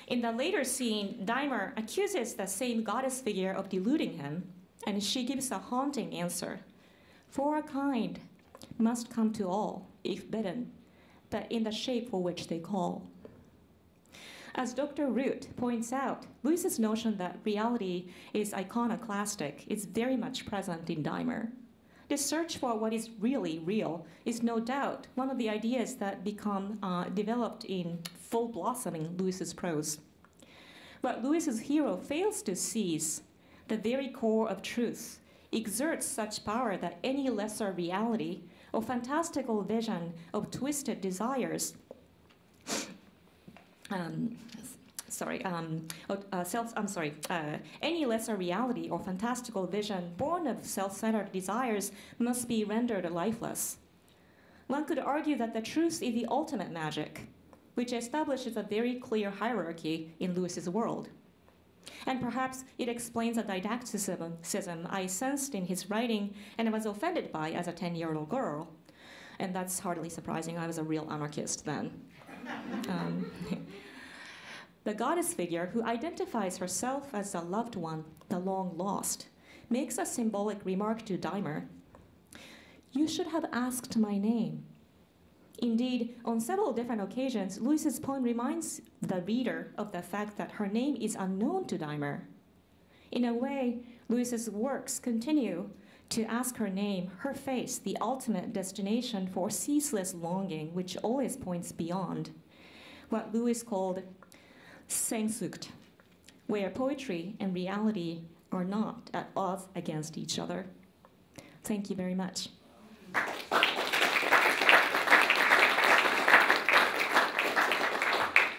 In the later scene, Dymer accuses the same goddess figure of deluding him, and she gives a haunting answer. "For a kind must come to all, if bidden, but in the shape for which they call." As Dr. Root points out, Lewis's notion that reality is iconoclastic is very much present in Dymer. This search for what is really real is no doubt one of the ideas that become developed in full blossoming Lewis's prose. But Lewis's hero fails to seize the very core of truth, exerts such power that any lesser reality or fantastical vision of twisted desires any lesser reality or fantastical vision born of self-centered desires must be rendered lifeless. One could argue that the truth is the ultimate magic, which establishes a very clear hierarchy in Lewis's world. And perhaps it explains a didacticism I sensed in his writing and was offended by as a 10-year-old girl. And that's hardly surprising. I was a real anarchist then. The goddess figure, who identifies herself as the loved one, the long lost, makes a symbolic remark to Dymer. "You should have asked my name." Indeed, on several different occasions, Lewis's poem reminds the reader of the fact that her name is unknown to Dymer. In a way, Lewis's works continue to ask her name, her face, the ultimate destination for ceaseless longing, which always points beyond. What Lewis called Sehnsucht, where poetry and reality are not at odds against each other. Thank you very much.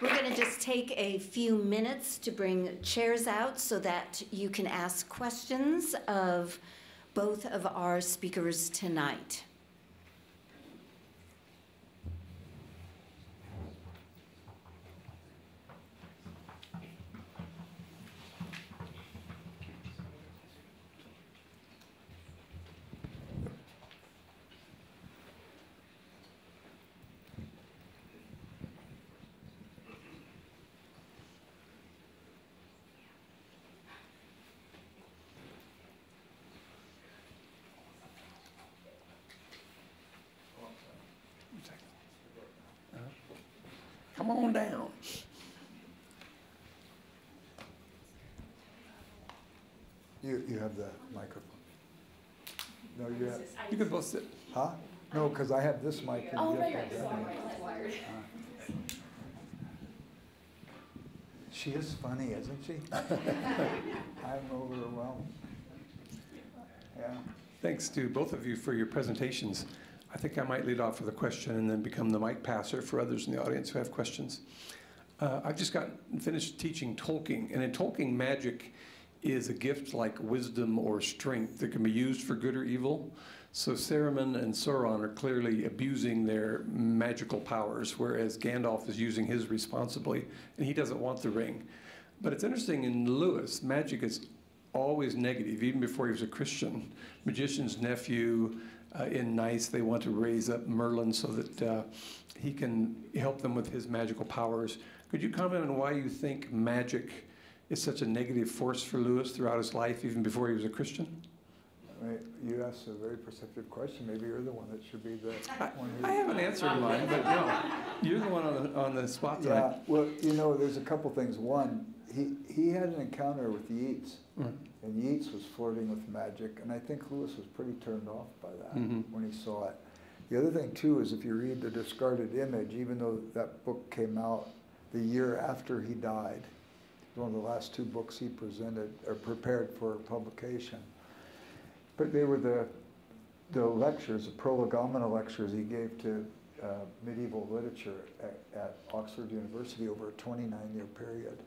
We're going to just take a few minutes to bring chairs out so that you can ask questions of both of our speakers tonight. Come on down. You have the microphone. No, you have. You can both sit. Huh? No, because I have this mic. Oh, and you right, have that one. right. She is funny, isn't she? I'm overwhelmed. Yeah. Thanks to both of you for your presentations. I think I might lead off with a question and then become the mic passer for others in the audience who have questions. I've just finished teaching Tolkien, and in Tolkien, magic is a gift like wisdom or strength that can be used for good or evil. So Saruman and Sauron are clearly abusing their magical powers, whereas Gandalf is using his responsibly, and he doesn't want the ring. But it's interesting, in Lewis, magic is always negative, even before he was a Christian. Magician's nephew, in Nice, they want to raise up Merlin so that he can help them with his magical powers. Could you comment on why you think magic is such a negative force for Lewis throughout his life, even before he was a Christian? Right. You asked a very perceptive question. Maybe you're the one that should be the one who... I have an answer in mind, but no, you're the one on the spot tonight. Yeah, well, you know, there's a couple things. One, he had an encounter with Yeats, and Yeats was flirting with magic, and I think Lewis was pretty turned off by that when he saw it. The other thing, too, is if you read The Discarded Image, even though that book came out the year after he died, one of the last two books he presented or prepared for publication. But they were the lectures, the prolegomena lectures he gave to medieval literature at Oxford University over a 29-year period.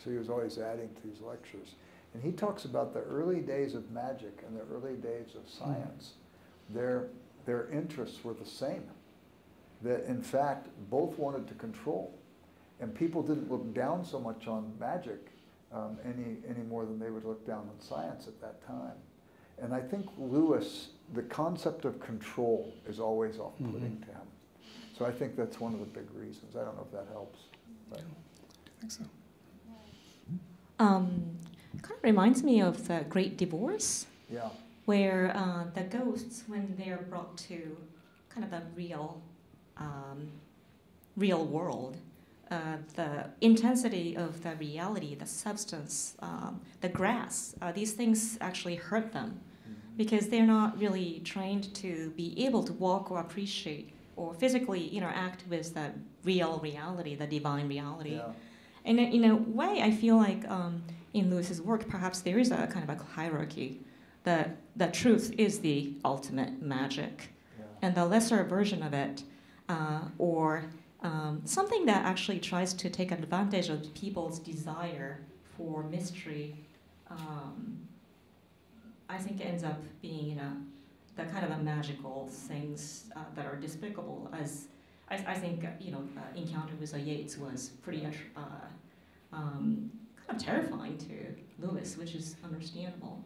So he was always adding to these lectures. And he talks about the early days of magic and the early days of science. Their interests were the same. That in fact, both wanted to control. And people didn't look down so much on magic any more than they would look down on science at that time. And I think Lewis, the concept of control is always off-putting to him. So I think that's one of the big reasons. I don't know if that helps. But. I think so. It kind of reminds me of the Great Divorce. Yeah. Where the ghosts, when they're brought to kind of the real world, the intensity of the reality, the substance, the grass, these things actually hurt them because they're not really trained to be able to walk or appreciate or physically interact with the real reality, the divine reality. Yeah. And in a way, I feel like in Lewis's work, perhaps there is a kind of a hierarchy. The truth is the ultimate magic, and the lesser version of it, or something that actually tries to take advantage of people's desire for mystery, I think ends up being the kind of a magical things that are despicable. As I think Encounter with Yeats was pretty kind of terrifying to Lewis, which is understandable.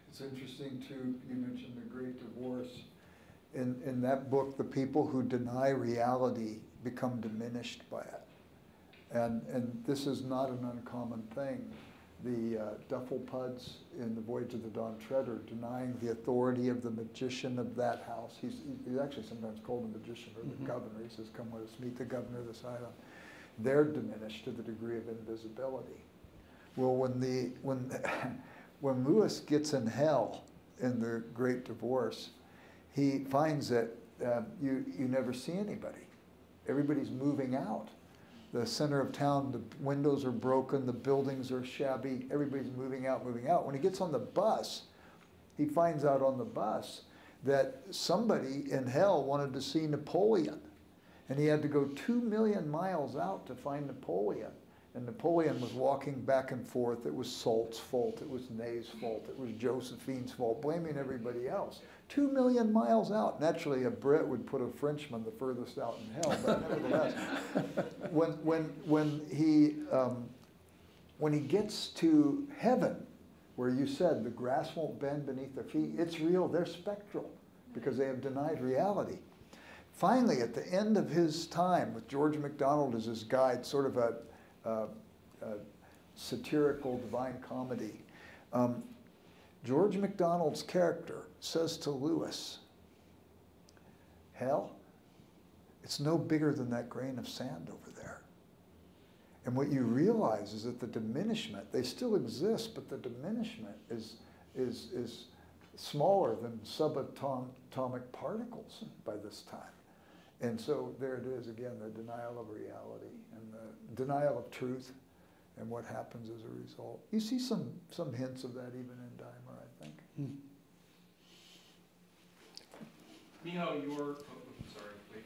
It's interesting too. You mentioned the Great Divorce. In that book, the people who deny reality become diminished by it. And this is not an uncommon thing. The Dufflepuds in The Voyage of the Dawn Treader denying the authority of the magician of that house. He's actually sometimes called the magician or the governor. He says, come with us, meet the governor of this island. They're diminished to the degree of invisibility. Well, when Lewis gets in hell in The Great Divorce, he finds that you never see anybody. Everybody's moving out. The center of town, the windows are broken, the buildings are shabby, everybody's moving out, moving out. When he gets on the bus, he finds out on the bus that somebody in hell wanted to see Napoleon. And he had to go 2 million miles out to find Napoleon. And Napoleon was walking back and forth. It was Salt's fault, it was Ney's fault, it was Josephine's fault, blaming everybody else. 2 million miles out. Naturally, a Brit would put a Frenchman the furthest out in hell, but nevertheless, when he gets to heaven, where you said the grass won't bend beneath their feet, it's real, they're spectral, because they have denied reality. Finally, at the end of his time, with George MacDonald as his guide, sort of a satirical divine comedy, George MacDonald's character says to Lewis, hell, it's no bigger than that grain of sand over there. And what you realize is that the diminishment, they still exist, but the diminishment is smaller than subatomic particles by this time. And so there it is again, the denial of reality and the denial of truth and what happens as a result. You see some hints of that even in Dymer, I think. Miho, sorry, wait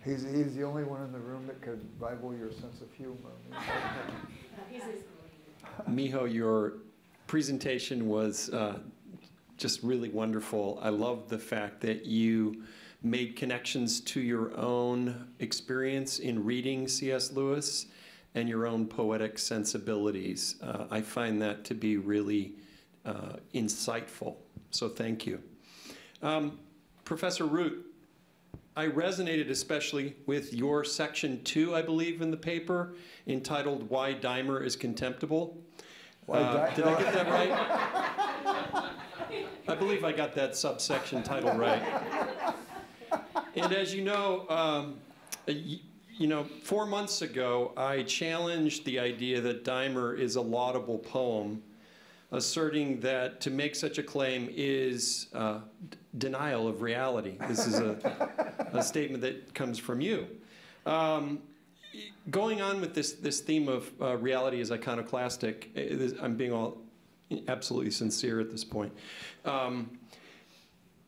for He's the only one in the room that could rival your sense of humor. Miho, your presentation was just really wonderful. I love the fact that you made connections to your own experience in reading C.S. Lewis and your own poetic sensibilities. I find that to be really insightful, so thank you. Professor Root, I resonated especially with your section 2, I believe, in the paper, entitled Why Dymer is Contemptible. Did I get that right? I believe I got that subsection title right. And as you know, 4 months ago, I challenged the idea that Dymer is a laudable poem, asserting that to make such a claim is denial of reality. This is a statement that comes from you. Going on with this theme of reality as iconoclastic, I'm being all absolutely sincere at this point.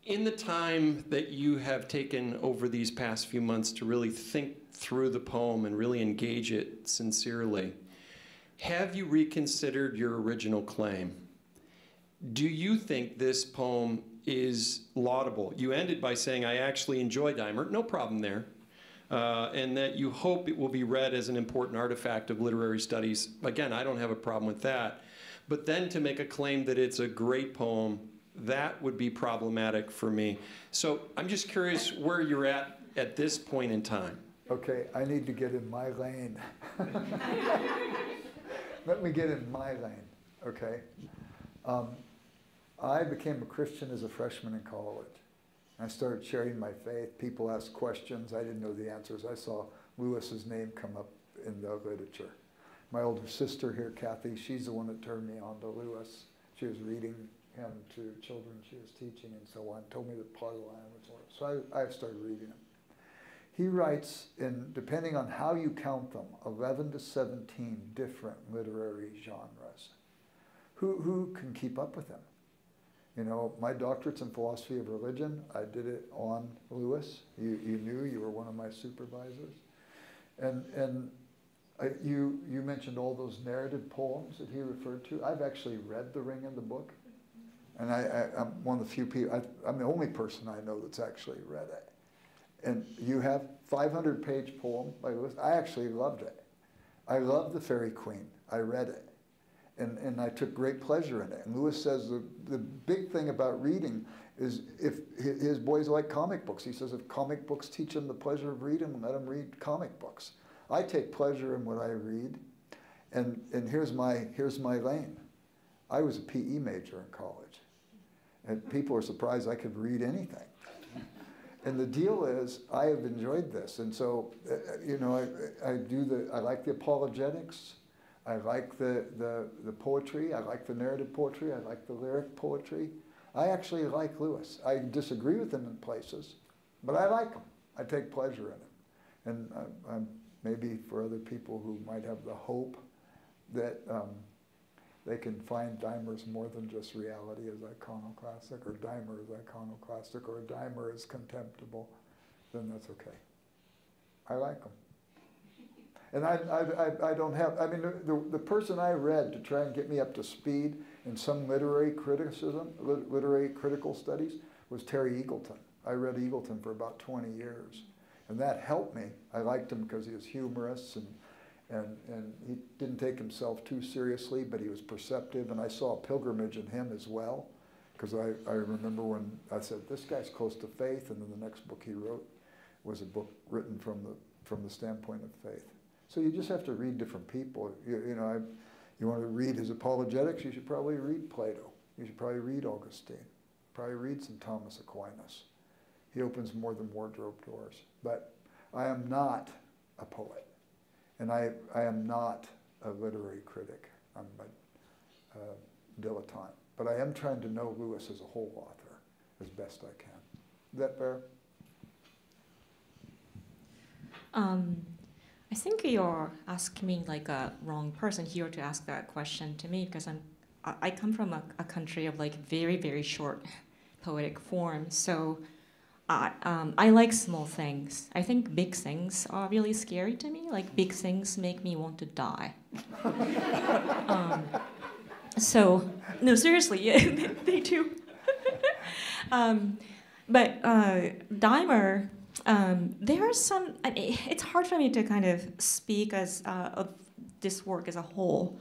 In the time that you have taken over these past few months to really think through the poem and really engage it sincerely, have you reconsidered your original claim? Do you think this poem is laudable? You ended by saying, I actually enjoy Dymer, no problem there, and that you hope it will be read as an important artifact of literary studies. Again, I don't have a problem with that. But then to make a claim that it's a great poem, that would be problematic for me. So I'm just curious where you're at this point in time. Okay, I need to get in my lane. Let me get in my lane, okay? I became a Christian as a freshman in college. I started sharing my faith. People asked questions. I didn't know the answers. I saw Lewis's name come up in the literature. My older sister here, Kathy, she's the one that turned me on to Lewis. She was reading him to children she was teaching and so on, told me that part of the language was. So I started reading him. He writes in, depending on how you count them, 11 to 17 different literary genres. Who can keep up with him? You know, my doctorate's in philosophy of religion. I did it on Lewis. You knew, you were one of my supervisors. And you mentioned all those narrative poems that he referred to. I've actually read The Ring and the Book. And I'm one of the few people, I'm the only person I know that's actually read it. And you have 500-page poem by Lewis. I actually loved it. I loved The Fairy Queen. I read it. And I took great pleasure in it. And Lewis says the big thing about reading is if his boys like comic books. He says if comic books teach them the pleasure of reading, let them read comic books. I take pleasure in what I read. And here's my lane. I was a PE major in college. And people are surprised I could read anything. And the deal is, I have enjoyed this. And so, you know, I like the apologetics. I like the poetry. I like the narrative poetry. I like the lyric poetry. I actually like Lewis. I disagree with him in places, but I like him. I take pleasure in him. And maybe for other people who might have the hope that they can find Dymers more than just reality as iconoclastic, or Dymer as iconoclastic, or Dymer as contemptible, then that's okay. I like them. And I don't have, I mean, the person I read to try and get me up to speed in some literary criticism, literary critical studies, was Terry Eagleton. I read Eagleton for about 20 years. And that helped me. I liked him because he was humorous and he didn't take himself too seriously, but he was perceptive. And I saw a pilgrimage in him as well, because I remember when I said, this guy's close to faith, and then the next book he wrote was a book written from the standpoint of faith. So you just have to read different people. You want to read his apologetics, you should probably read Plato. You should probably read Augustine. Probably read some Thomas Aquinas. He opens more than wardrobe doors. But I am not a poet. And I am not a literary critic. I'm dilettante. But I am trying to know Lewis as a whole author as best I can. Is that fair? I think you're asking me like a wrong person here to ask that question to me, because I come from a country of like very, very short poetic form. So I like small things. I think big things are really scary to me. Like big things make me want to die. So no, seriously, yeah, they do. But Dymer, there are some. I mean, it's hard for me to kind of speak as of this work as a whole,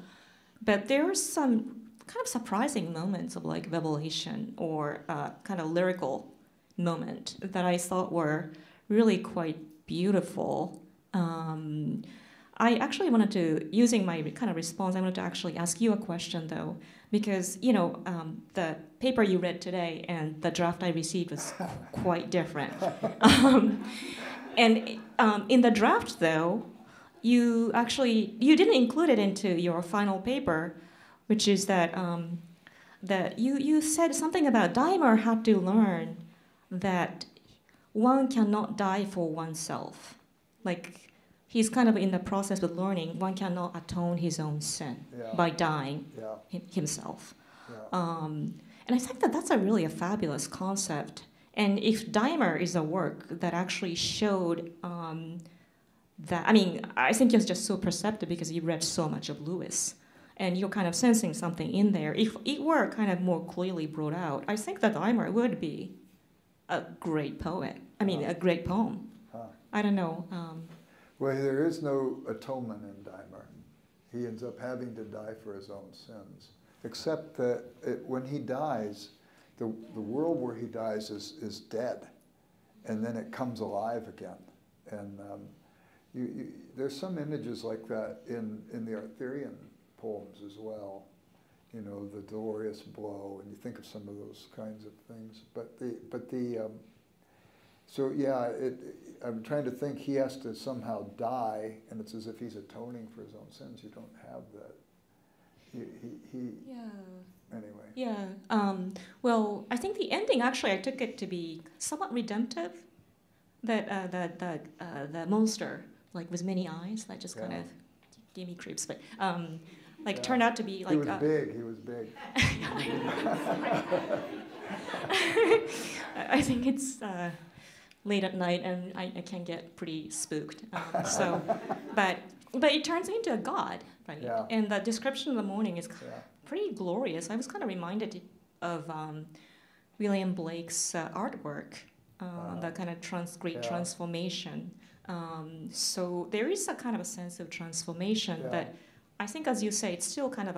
but there are some kind of surprising moments of like revelation or kind of lyrical moment that I thought were really quite beautiful. I actually wanted to, using my kind of response, I wanted to actually ask you a question though, because the paper you read today and the draft I received was quite different. And in the draft though, you didn't include it into your final paper, which is that you said something about Dymer had to learn that one cannot die for oneself. Like, he's kind of in the process of learning one cannot atone his own sin by dying himself. Yeah. And I think that that's really a fabulous concept. And if Dymer is a work that actually showed that, I mean, I think it's just so perceptive because you read so much of Lewis. And you're kind of sensing something in there. If it were kind of more clearly brought out, I think that Dymer would be a great poet. I mean, a great poem. I don't know. Well, there is no atonement in Dymer. He ends up having to die for his own sins. Except that when he dies, the world where he dies is dead. And then it comes alive again. And there's some images like that in the Arthurian poems as well. You know, the glorious blow, and you think of some of those kinds of things. So yeah, I'm trying to think. He has to somehow die, and it's as if he's atoning for his own sins. You don't have that. Anyway. Yeah. Well, I think the ending actually I took it to be somewhat redemptive. That the monster, like with many eyes, that just kind of gave me creeps, but turned out to be like. He was big. I think it's late at night, and I can get pretty spooked. But it turns into a god, right? Yeah. And the description of the morning is pretty glorious. I was kind of reminded of William Blake's artwork, the kind of great transformation. So there is a kind of a sense of transformation that I think, as you say, it's still kind of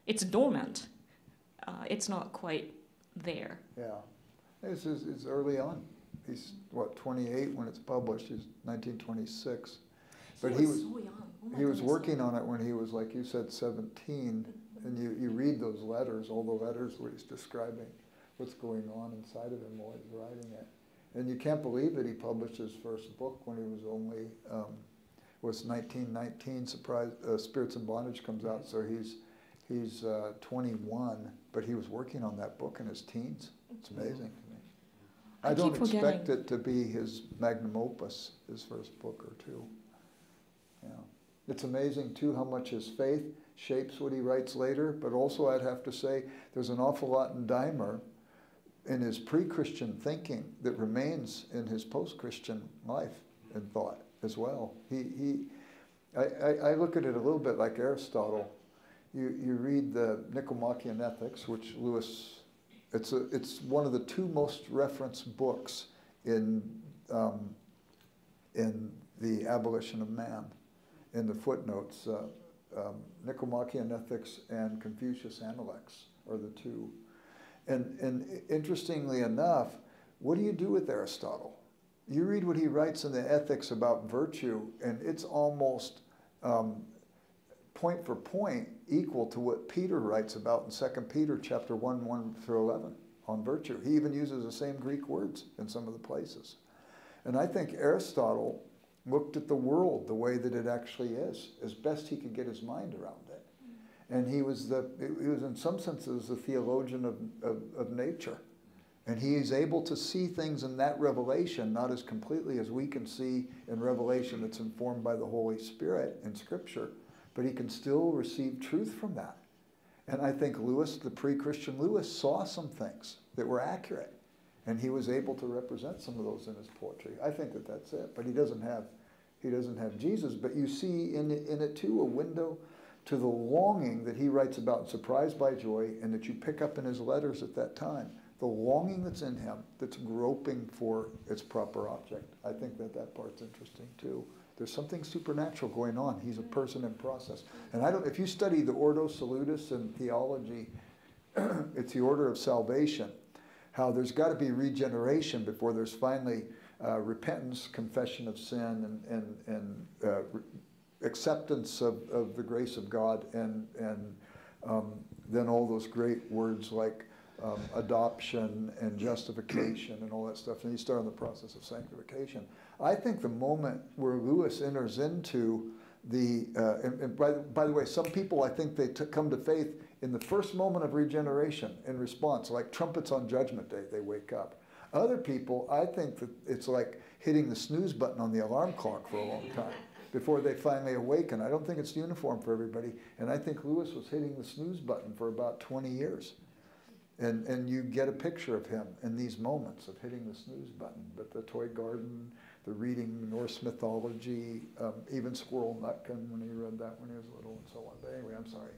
it's dormant. It's not quite there. Yeah, it's early on. He's, 28 when it's published. He's 1926. But he was so young. He was working on it when he was, like you said, 17. And you read those letters, all the letters where he's describing what's going on inside of him while he's writing it. And you can't believe that he published his first book when he was only, was 1919, Spirits in Bondage comes out, so he's 21, but he was working on that book in his teens. It's amazing to me. I don't expect it to be his magnum opus, his first book or two. Yeah. It's amazing, too, how much his faith shapes what he writes later, but also I'd have to say there's an awful lot in Dymer in his pre-Christian thinking that remains in his post-Christian life and thought as well. I look at it a little bit like Aristotle. You read the Nicomachean Ethics, which Lewis, it's one of the two most referenced books in the Abolition of Man. In the footnotes, Nicomachean Ethics and Confucius Analects are the two. And interestingly enough, what do you do with Aristotle? You read what he writes in the Ethics about virtue, and it's almost point for point equal to what Peter writes about in 2 Peter chapter 1, 1 through 11 on virtue. He even uses the same Greek words in some of the places. And I think Aristotle looked at the world the way that it actually is, as best he could get his mind around it. And he was in some senses the theologian of nature. And he is able to see things in that revelation, not as completely as we can see in revelation that's informed by the Holy Spirit in Scripture, but he can still receive truth from that. And I think Lewis, the pre-Christian Lewis, saw some things that were accurate, and he was able to represent some of those in his poetry. I think that that's it, but he doesn't have Jesus. But you see in it too a window to the longing that he writes about, Surprised by Joy, and that you pick up in his letters at that time. The longing that's in him, that's groping for its proper object. I think that part's interesting too. There's something supernatural going on. He's a person in process. And if you study the Ordo Salutis in theology, it's the order of salvation, how there's got to be regeneration before there's finally repentance, confession of sin, and acceptance of the grace of God, and then all those great words like adoption and justification and all that stuff. And you start on the process of sanctification. I think the moment where Lewis enters into the, and by the way, some people, I think they come to faith in the first moment of regeneration in response, like trumpets on Judgment Day, they wake up. Other people, I think that it's like hitting the snooze button on the alarm clock for a long time before they finally awaken. I don't think it's uniform for everybody. And I think Lewis was hitting the snooze button for about 20 years. And you get a picture of him in these moments of hitting the snooze button. But the toy garden, the reading Norse mythology, even Squirrel Nutkin when he read that when he was little and so on. But anyway, I'm sorry.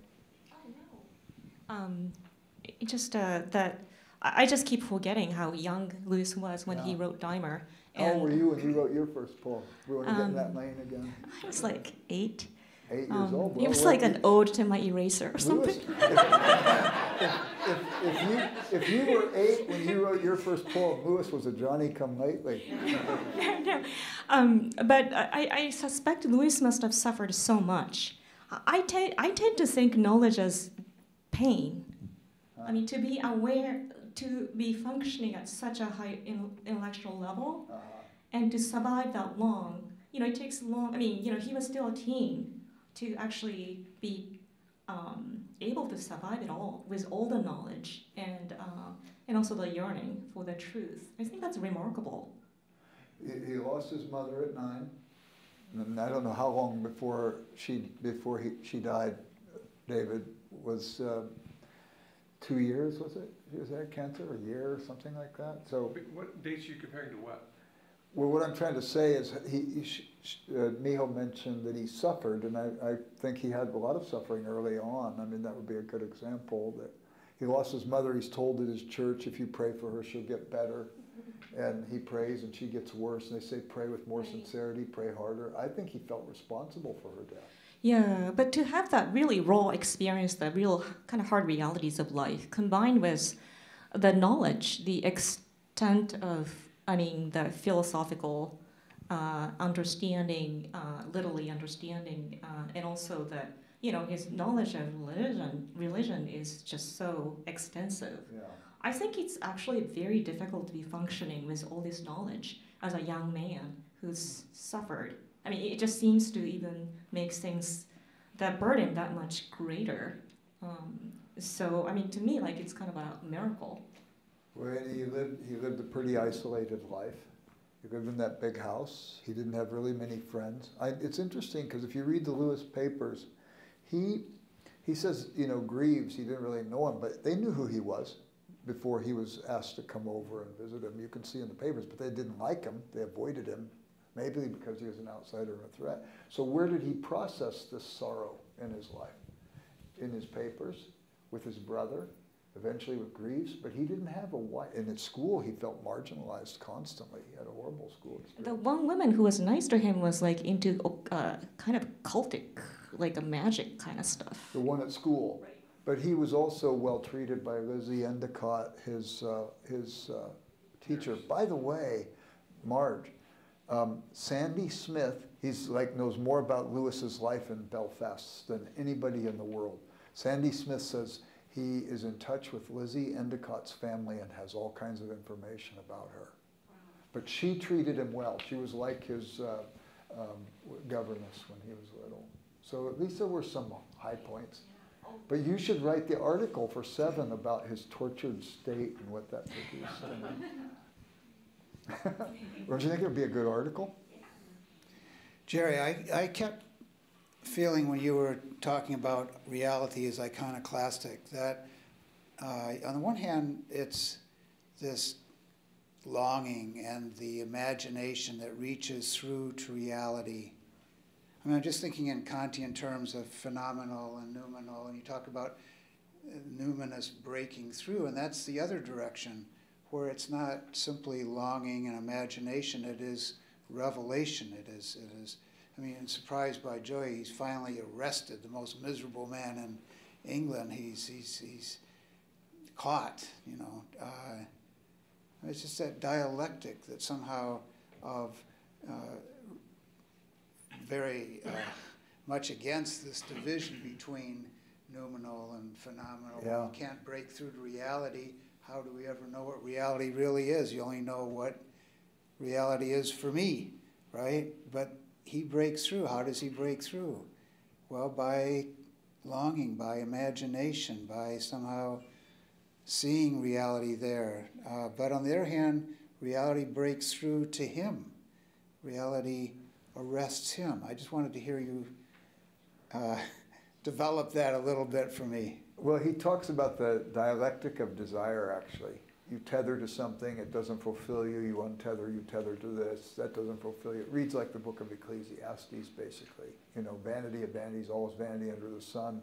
Oh, no. It just that I just keep forgetting how young Lewis was when he wrote Dymer. How old were you when you wrote your first poem? We want to get in that lane again? I was like 8. 8 years old. Well, it was like an ode to my eraser or something. If you were 8 when you wrote your first poem, Lewis was a Johnny-come-lately. No. But I suspect Lewis must have suffered so much. I tend to think knowledge as pain. I mean, to be aware, to be functioning at such a high intellectual level, and to survive that long, it takes long. I mean, he was still a teen to actually be able to survive it all with all the knowledge and also the yearning for the truth. I think that's remarkable. He lost his mother at 9, and I don't know how long before she died. David was 2 years, was it? She was had cancer, a year or something like that. So what dates are you comparing to what? Well, what I'm trying to say is Miho mentioned that he suffered, and I think he had a lot of suffering early on. I mean, that would be a good example. That he lost his mother. He's told at his church, if you pray for her, she'll get better. And he prays, and she gets worse. And they say, pray with more sincerity, pray harder. I think he felt responsible for her death. Yeah, but to have that really raw experience, the real kind of hard realities of life, combined with the knowledge, the extent of, the philosophical understanding, literally understanding, and also that, his knowledge of religion is just so extensive. Yeah. I think it's actually very difficult to be functioning with all this knowledge as a young man who's suffered. I mean, it just seems to even make things, that burden that much greater. So, to me, it's kind of a miracle. Well, he lived a pretty isolated life. He lived in that big house. He didn't have really many friends. It's interesting because if you read the Lewis papers, he says, Greaves, he didn't really know him, but they knew who he was before he was asked to come over and visit him. You can see in the papers, but they didn't like him. They avoided him, maybe because he was an outsider and a threat. So where did he process this sorrow in his life? In his papers, with his brother, eventually with Greaves, but he didn't have a wife. And at school, he felt marginalized constantly. He had a horrible school experience. The one woman who was nice to him was into kind of cultic, like a magic kind of stuff. The one at school. Right. But he was also well treated by Lizzie Endicott, his teacher. By the way, Marge, Sandy Smith, he's knows more about Lewis's life in Belfast than anybody in the world. Sandy Smith says he is in touch with Lizzie Endicott's family and has all kinds of information about her. Wow. But she treated him well. She was like his governess when he was little. So at least there were some high points. But you should write the article for 7 about his tortured state and what that produced. Don't you think it would be a good article? Jerry, I kept feeling when you were talking about reality as iconoclastic that on the one hand, it's this longing and the imagination that reaches through to reality. I mean, I'm just thinking in Kantian terms of phenomenal and noumenal, and you talk about numinous breaking through, and that's the other direction, where it's not simply longing and imagination, it is revelation. It is. I mean, surprised by joy, he's finally arrested, the most miserable man in England. He's caught, you know. It's just that dialectic that somehow of very much against this division between noumenal and phenomenal. Yeah. When you can't break through to reality, how do we ever know what reality really is? You only know what reality is for me, right? But he breaks through. How does he break through? Well, by longing, by imagination, by somehow seeing reality there. But on the other hand, reality breaks through to him. Reality arrests him. I just wanted to hear you develop that a little bit for me. Well, he talks about the dialectic of desire, actually. You tether to something, it doesn't fulfill you, you untether, you tether to this, that doesn't fulfill you. It reads like the book of Ecclesiastes, basically. You know, vanity of vanities, all is vanity under the sun,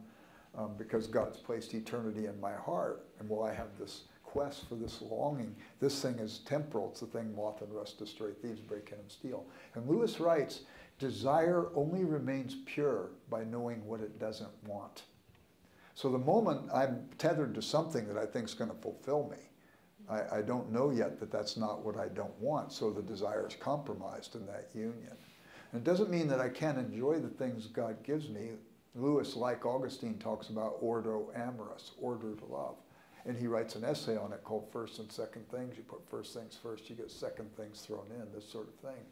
because God's placed eternity in my heart. And while I have this quest for this longing, this thing is temporal. It's the thing moth and rust destroy, thieves break in and steal. And Lewis writes, desire only remains pure by knowing what it doesn't want. So the moment I'm tethered to something that I think is going to fulfill me, I don't know yet that that's not what I don't want, so the desire is compromised in that union. And it doesn't mean that I can't enjoy the things God gives me. Lewis, like Augustine, talks about ordo amorous, order to love. And he writes an essay on it called First and Second Things. You put first things first, you get second things thrown in, this sort of thing.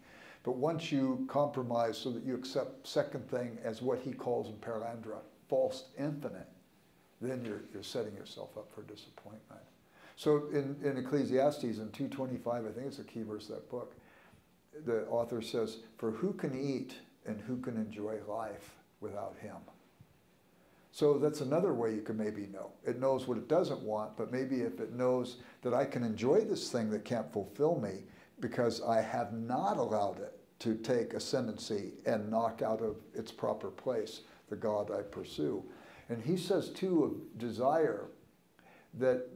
But once you compromise so that you accept second thing as what he calls in Paralandra, false infinite, then you're setting yourself up for disappointment. So in Ecclesiastes, in 2:25, I think it's a key verse of that book, the author says, for who can eat and who can enjoy life without him? So that's another way you can maybe know. It knows what it doesn't want, but maybe if it knows that I can enjoy this thing that can't fulfill me because I have not allowed it to take ascendancy and knock out of its proper place the God I pursue. And he says too of desire that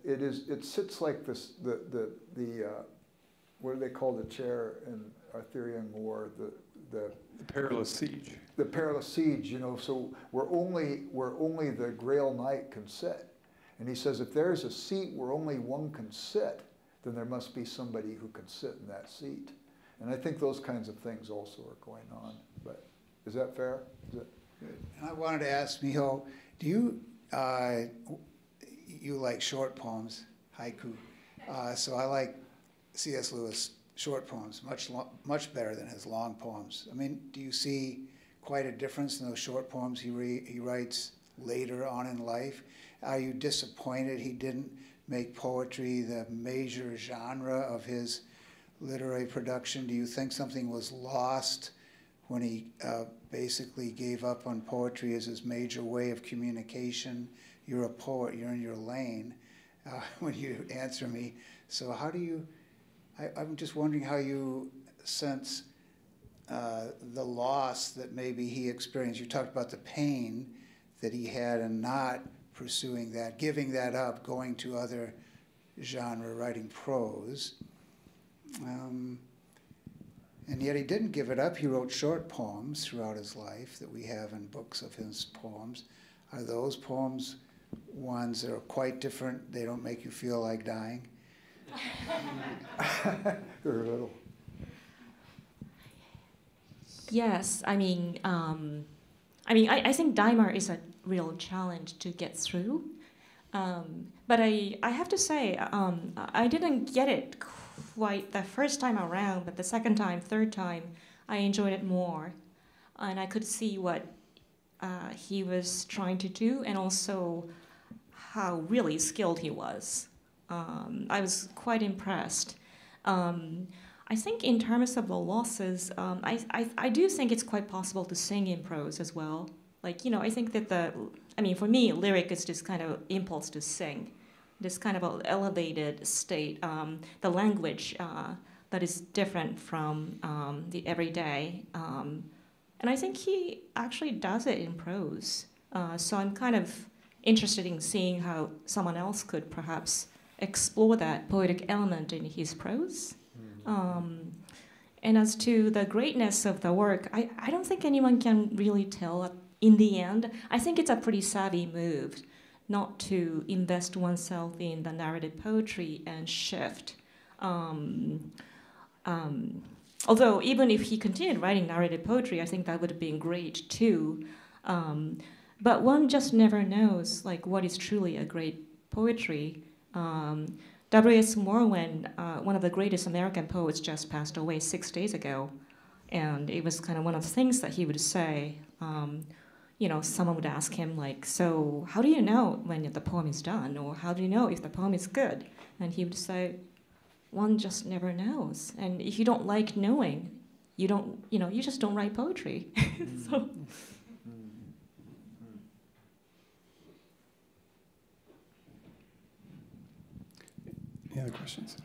it sits like this, what do they call the chair in Arthurian war, the perilous siege. The perilous siege, you know, so where only the Grail Knight can sit. And he says if there's a seat where only one can sit, then there must be somebody who can sit in that seat. And I think those kinds of things also are going on. But is that fair? Is it? And I wanted to ask Miho, do you you like short poems, haiku? So I like C.S. Lewis short poems much better than his long poems. I mean, do you see quite a difference in those short poems he writes later on in life? Are you disappointed he didn't make poetry the major genre of his literary production? Do you think something was lost when he basically gave up on poetry as his major way of communication? You're a poet, you're in your lane when you answer me. So how do you, I'm just wondering how you sense the loss that maybe he experienced. You talked about the pain that he had in not pursuing that, giving that up, going to other genre, writing prose. And yet he didn't give it up. He wrote short poems throughout his life that we have in books of his poems. Are those poems ones that are quite different? They don't make you feel like dying? Very little. Yes, I think Dymer is a real challenge to get through. But I have to say, I didn't get it quite the first time around, but the second time, third time, I enjoyed it more. And I could see what he was trying to do, and also how really skilled he was. I was quite impressed. I think in terms of the losses, I do think it's quite possible to sing in prose as well. Like, I think that for me, lyric is this kind of impulse to sing, this kind of an elevated state, the language that is different from the everyday. And I think he actually does it in prose. So I'm kind of interested in seeing how someone else could perhaps explore that poetic element in his prose. And as to the greatness of the work, I don't think anyone can really tell in the end. I think it's a pretty savvy move not to invest oneself in the narrative poetry and shift. Although even if he continued writing narrative poetry, I think that would have been great too. But one just never knows like what is truly a great poetry. W.S. Morwen, one of the greatest American poets, just passed away 6 days ago. And it was kind of one of the things that he would say. Someone would ask him, like, so how do you know when the poem is done? Or how do you know if the poem is good? And he would say, one just never knows. And if you don't like knowing, you just don't write poetry. So. Any other questions?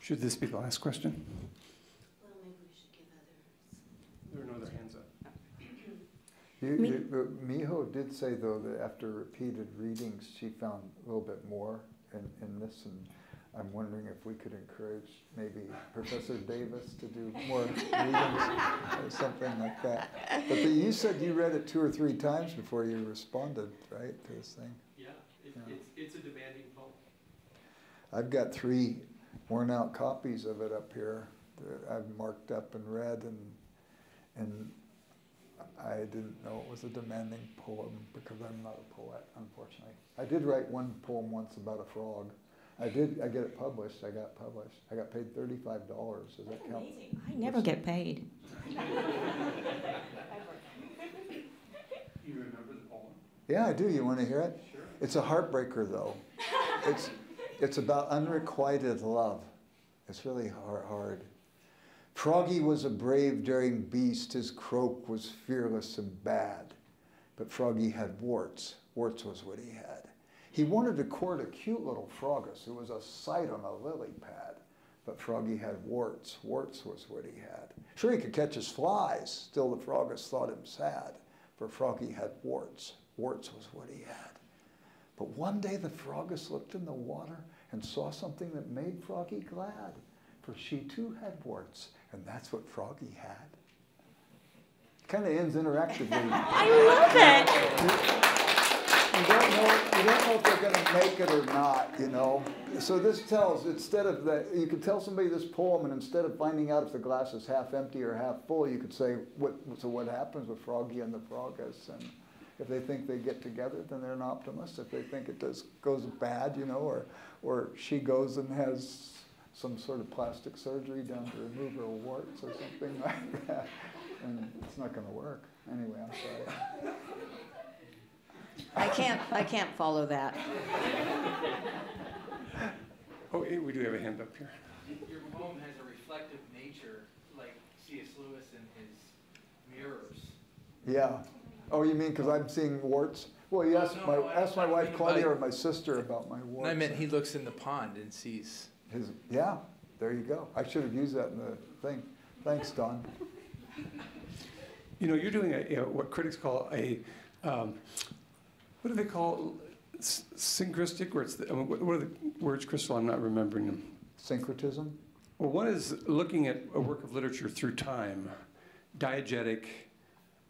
Should this be the last question? Well, maybe we should give others. There are no other hands up. Miho did say, though, that after repeated readings, she found a little bit more in this, and I'm wondering if we could encourage maybe Professor Davis to do more readings or something like that. But you said you read it 2 or 3 times before you responded, right, to this thing? Yeah, it's a demanding poem. I've got 3 worn-out copies of it up here that I've marked up and read, and I didn't know it was a demanding poem because I'm not a poet, unfortunately. I did write one poem once about a frog. I get it published. I got published. I got paid $35. Does that count? Amazing. I never get paid. You remember the poem? Yeah, I do. You want to hear it? Sure. It's a heartbreaker, though. It's about unrequited love. It's really hard. Froggy was a brave, daring beast. His croak was fearless and bad. But Froggy had warts. Warts was what he had. He wanted to court a cute little froggus who was a sight on a lily pad. But Froggy had warts. Warts was what he had. Sure, he could catch his flies. Still, the froggus thought him sad. For Froggy had warts. Warts was what he had. But one day the froggus looked in the water and saw something that made Froggy glad. For she too had warts, and that's what Froggy had. Kind of ends interactively. I love it. You don't know if they're going to make it or not, So this tells, instead of that, you could tell somebody this poem, and instead of finding out if the glass is half empty or half full, you could say, so what happens with Froggy and the froggus? And if they think they get together, then they're an optimist. If they think it goes bad, or she goes and has some sort of plastic surgery done to remove her warts or something like that, and it's not going to work. Anyway, I'm sorry. I can't follow that. Oh, we do have a hand up here. Your poem has a reflective nature, like C.S. Lewis and his mirrors. Yeah. Oh, you mean because I'm seeing warts? Well, you asked my wife Claudia or my sister about my warts. No, I meant he looks in the pond and sees. Yeah, there you go. I should have used that in the thing. Thanks, Don. You're doing what critics call a, what do they call syncretistic? Where it's what are the words, Crystal? I'm not remembering them. Syncretism? Well, one is looking at a work of literature through time, diegetic,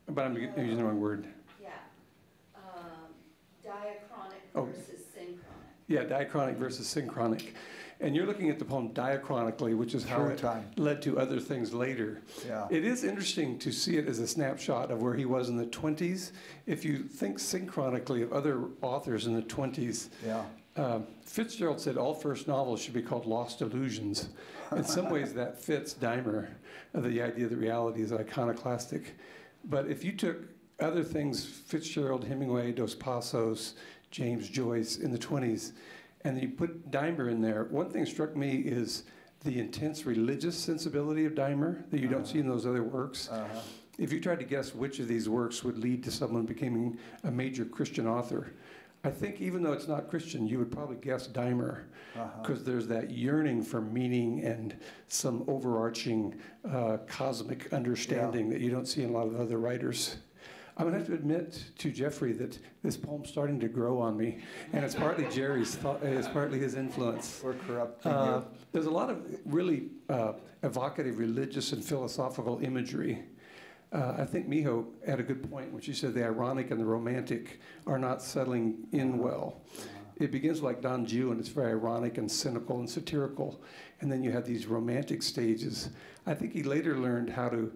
but I'm using the wrong word. Yeah. Diachronic versus synchronic. Yeah, diachronic versus synchronic. And you're looking at the poem diachronically, which is how it led to other things later. Yeah. It is interesting to see it as a snapshot of where he was in the 20s. If you think synchronically of other authors in the 20s, yeah. Fitzgerald said all first novels should be called Lost Illusions. In some ways that fits Dymer, the idea that reality is iconoclastic. But if you took other things, Fitzgerald, Hemingway, Dos Passos, James Joyce in the 20s, and you put Dymer in there, one thing struck me is the intense religious sensibility of Dymer that you don't see in those other works. If you tried to guess which of these works would lead to someone becoming a major Christian author, I think even though it's not Christian, you would probably guess Dymer, because there's that yearning for meaning and some overarching cosmic understanding that you don't see in a lot of other writers. I'm going to have to admit to Jeffrey that this poem's starting to grow on me, and it's partly Jerry's thought, it's partly his influence. We're corrupting you. There's a lot of really evocative religious and philosophical imagery. I think Miho had a good point when she said the ironic and the romantic are not settling in well. It begins like Don Juan, and it's very ironic and cynical and satirical, and then you have these romantic stages. I think he later learned how to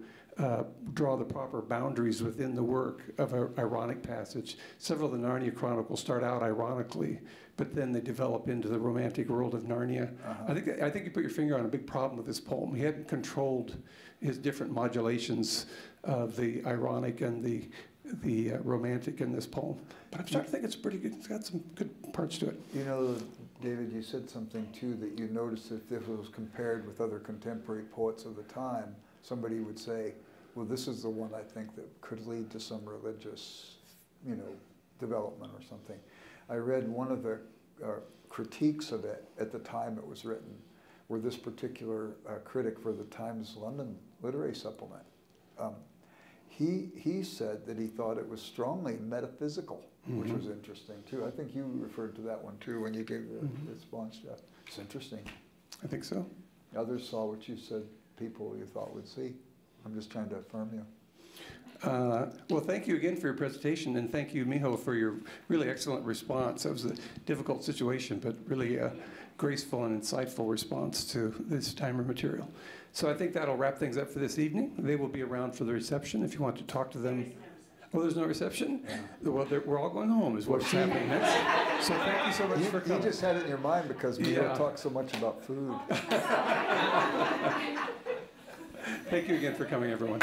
draw the proper boundaries within the work of an ironic passage. Several of the Narnia Chronicles start out ironically, but then they develop into the romantic world of Narnia. I think you put your finger on a big problem with this poem. He hadn't controlled his different modulations of the ironic and the romantic in this poem. But I'm starting to think it's pretty good. It's got some good parts to it. You know, David, you said something too that you noticed if this was compared with other contemporary poets of the time, somebody would say, well, this is the one I think that could lead to some religious, you know, development or something. I read one of the critiques of it at the time it was written, where this particular critic for the Times London Literary Supplement, he said that he thought it was strongly metaphysical, which was interesting too. I think you referred to that one too when you gave the response, Jeff. It's interesting. I think so. Others saw what you said people you thought would see. I'm just trying to affirm you. Well, thank you again for your presentation, and thank you, Miho, for your really excellent response. That was a difficult situation, but really a graceful and insightful response to this Dymer material. So I think that'll wrap things up for this evening. They will be around for the reception if you want to talk to them. Oh, there's no reception? Yeah. Well, we're all going home is what's happening next. So thank you so much for coming. You just had it in your mind because we don't talk so much about food. Thank you again for coming, everyone.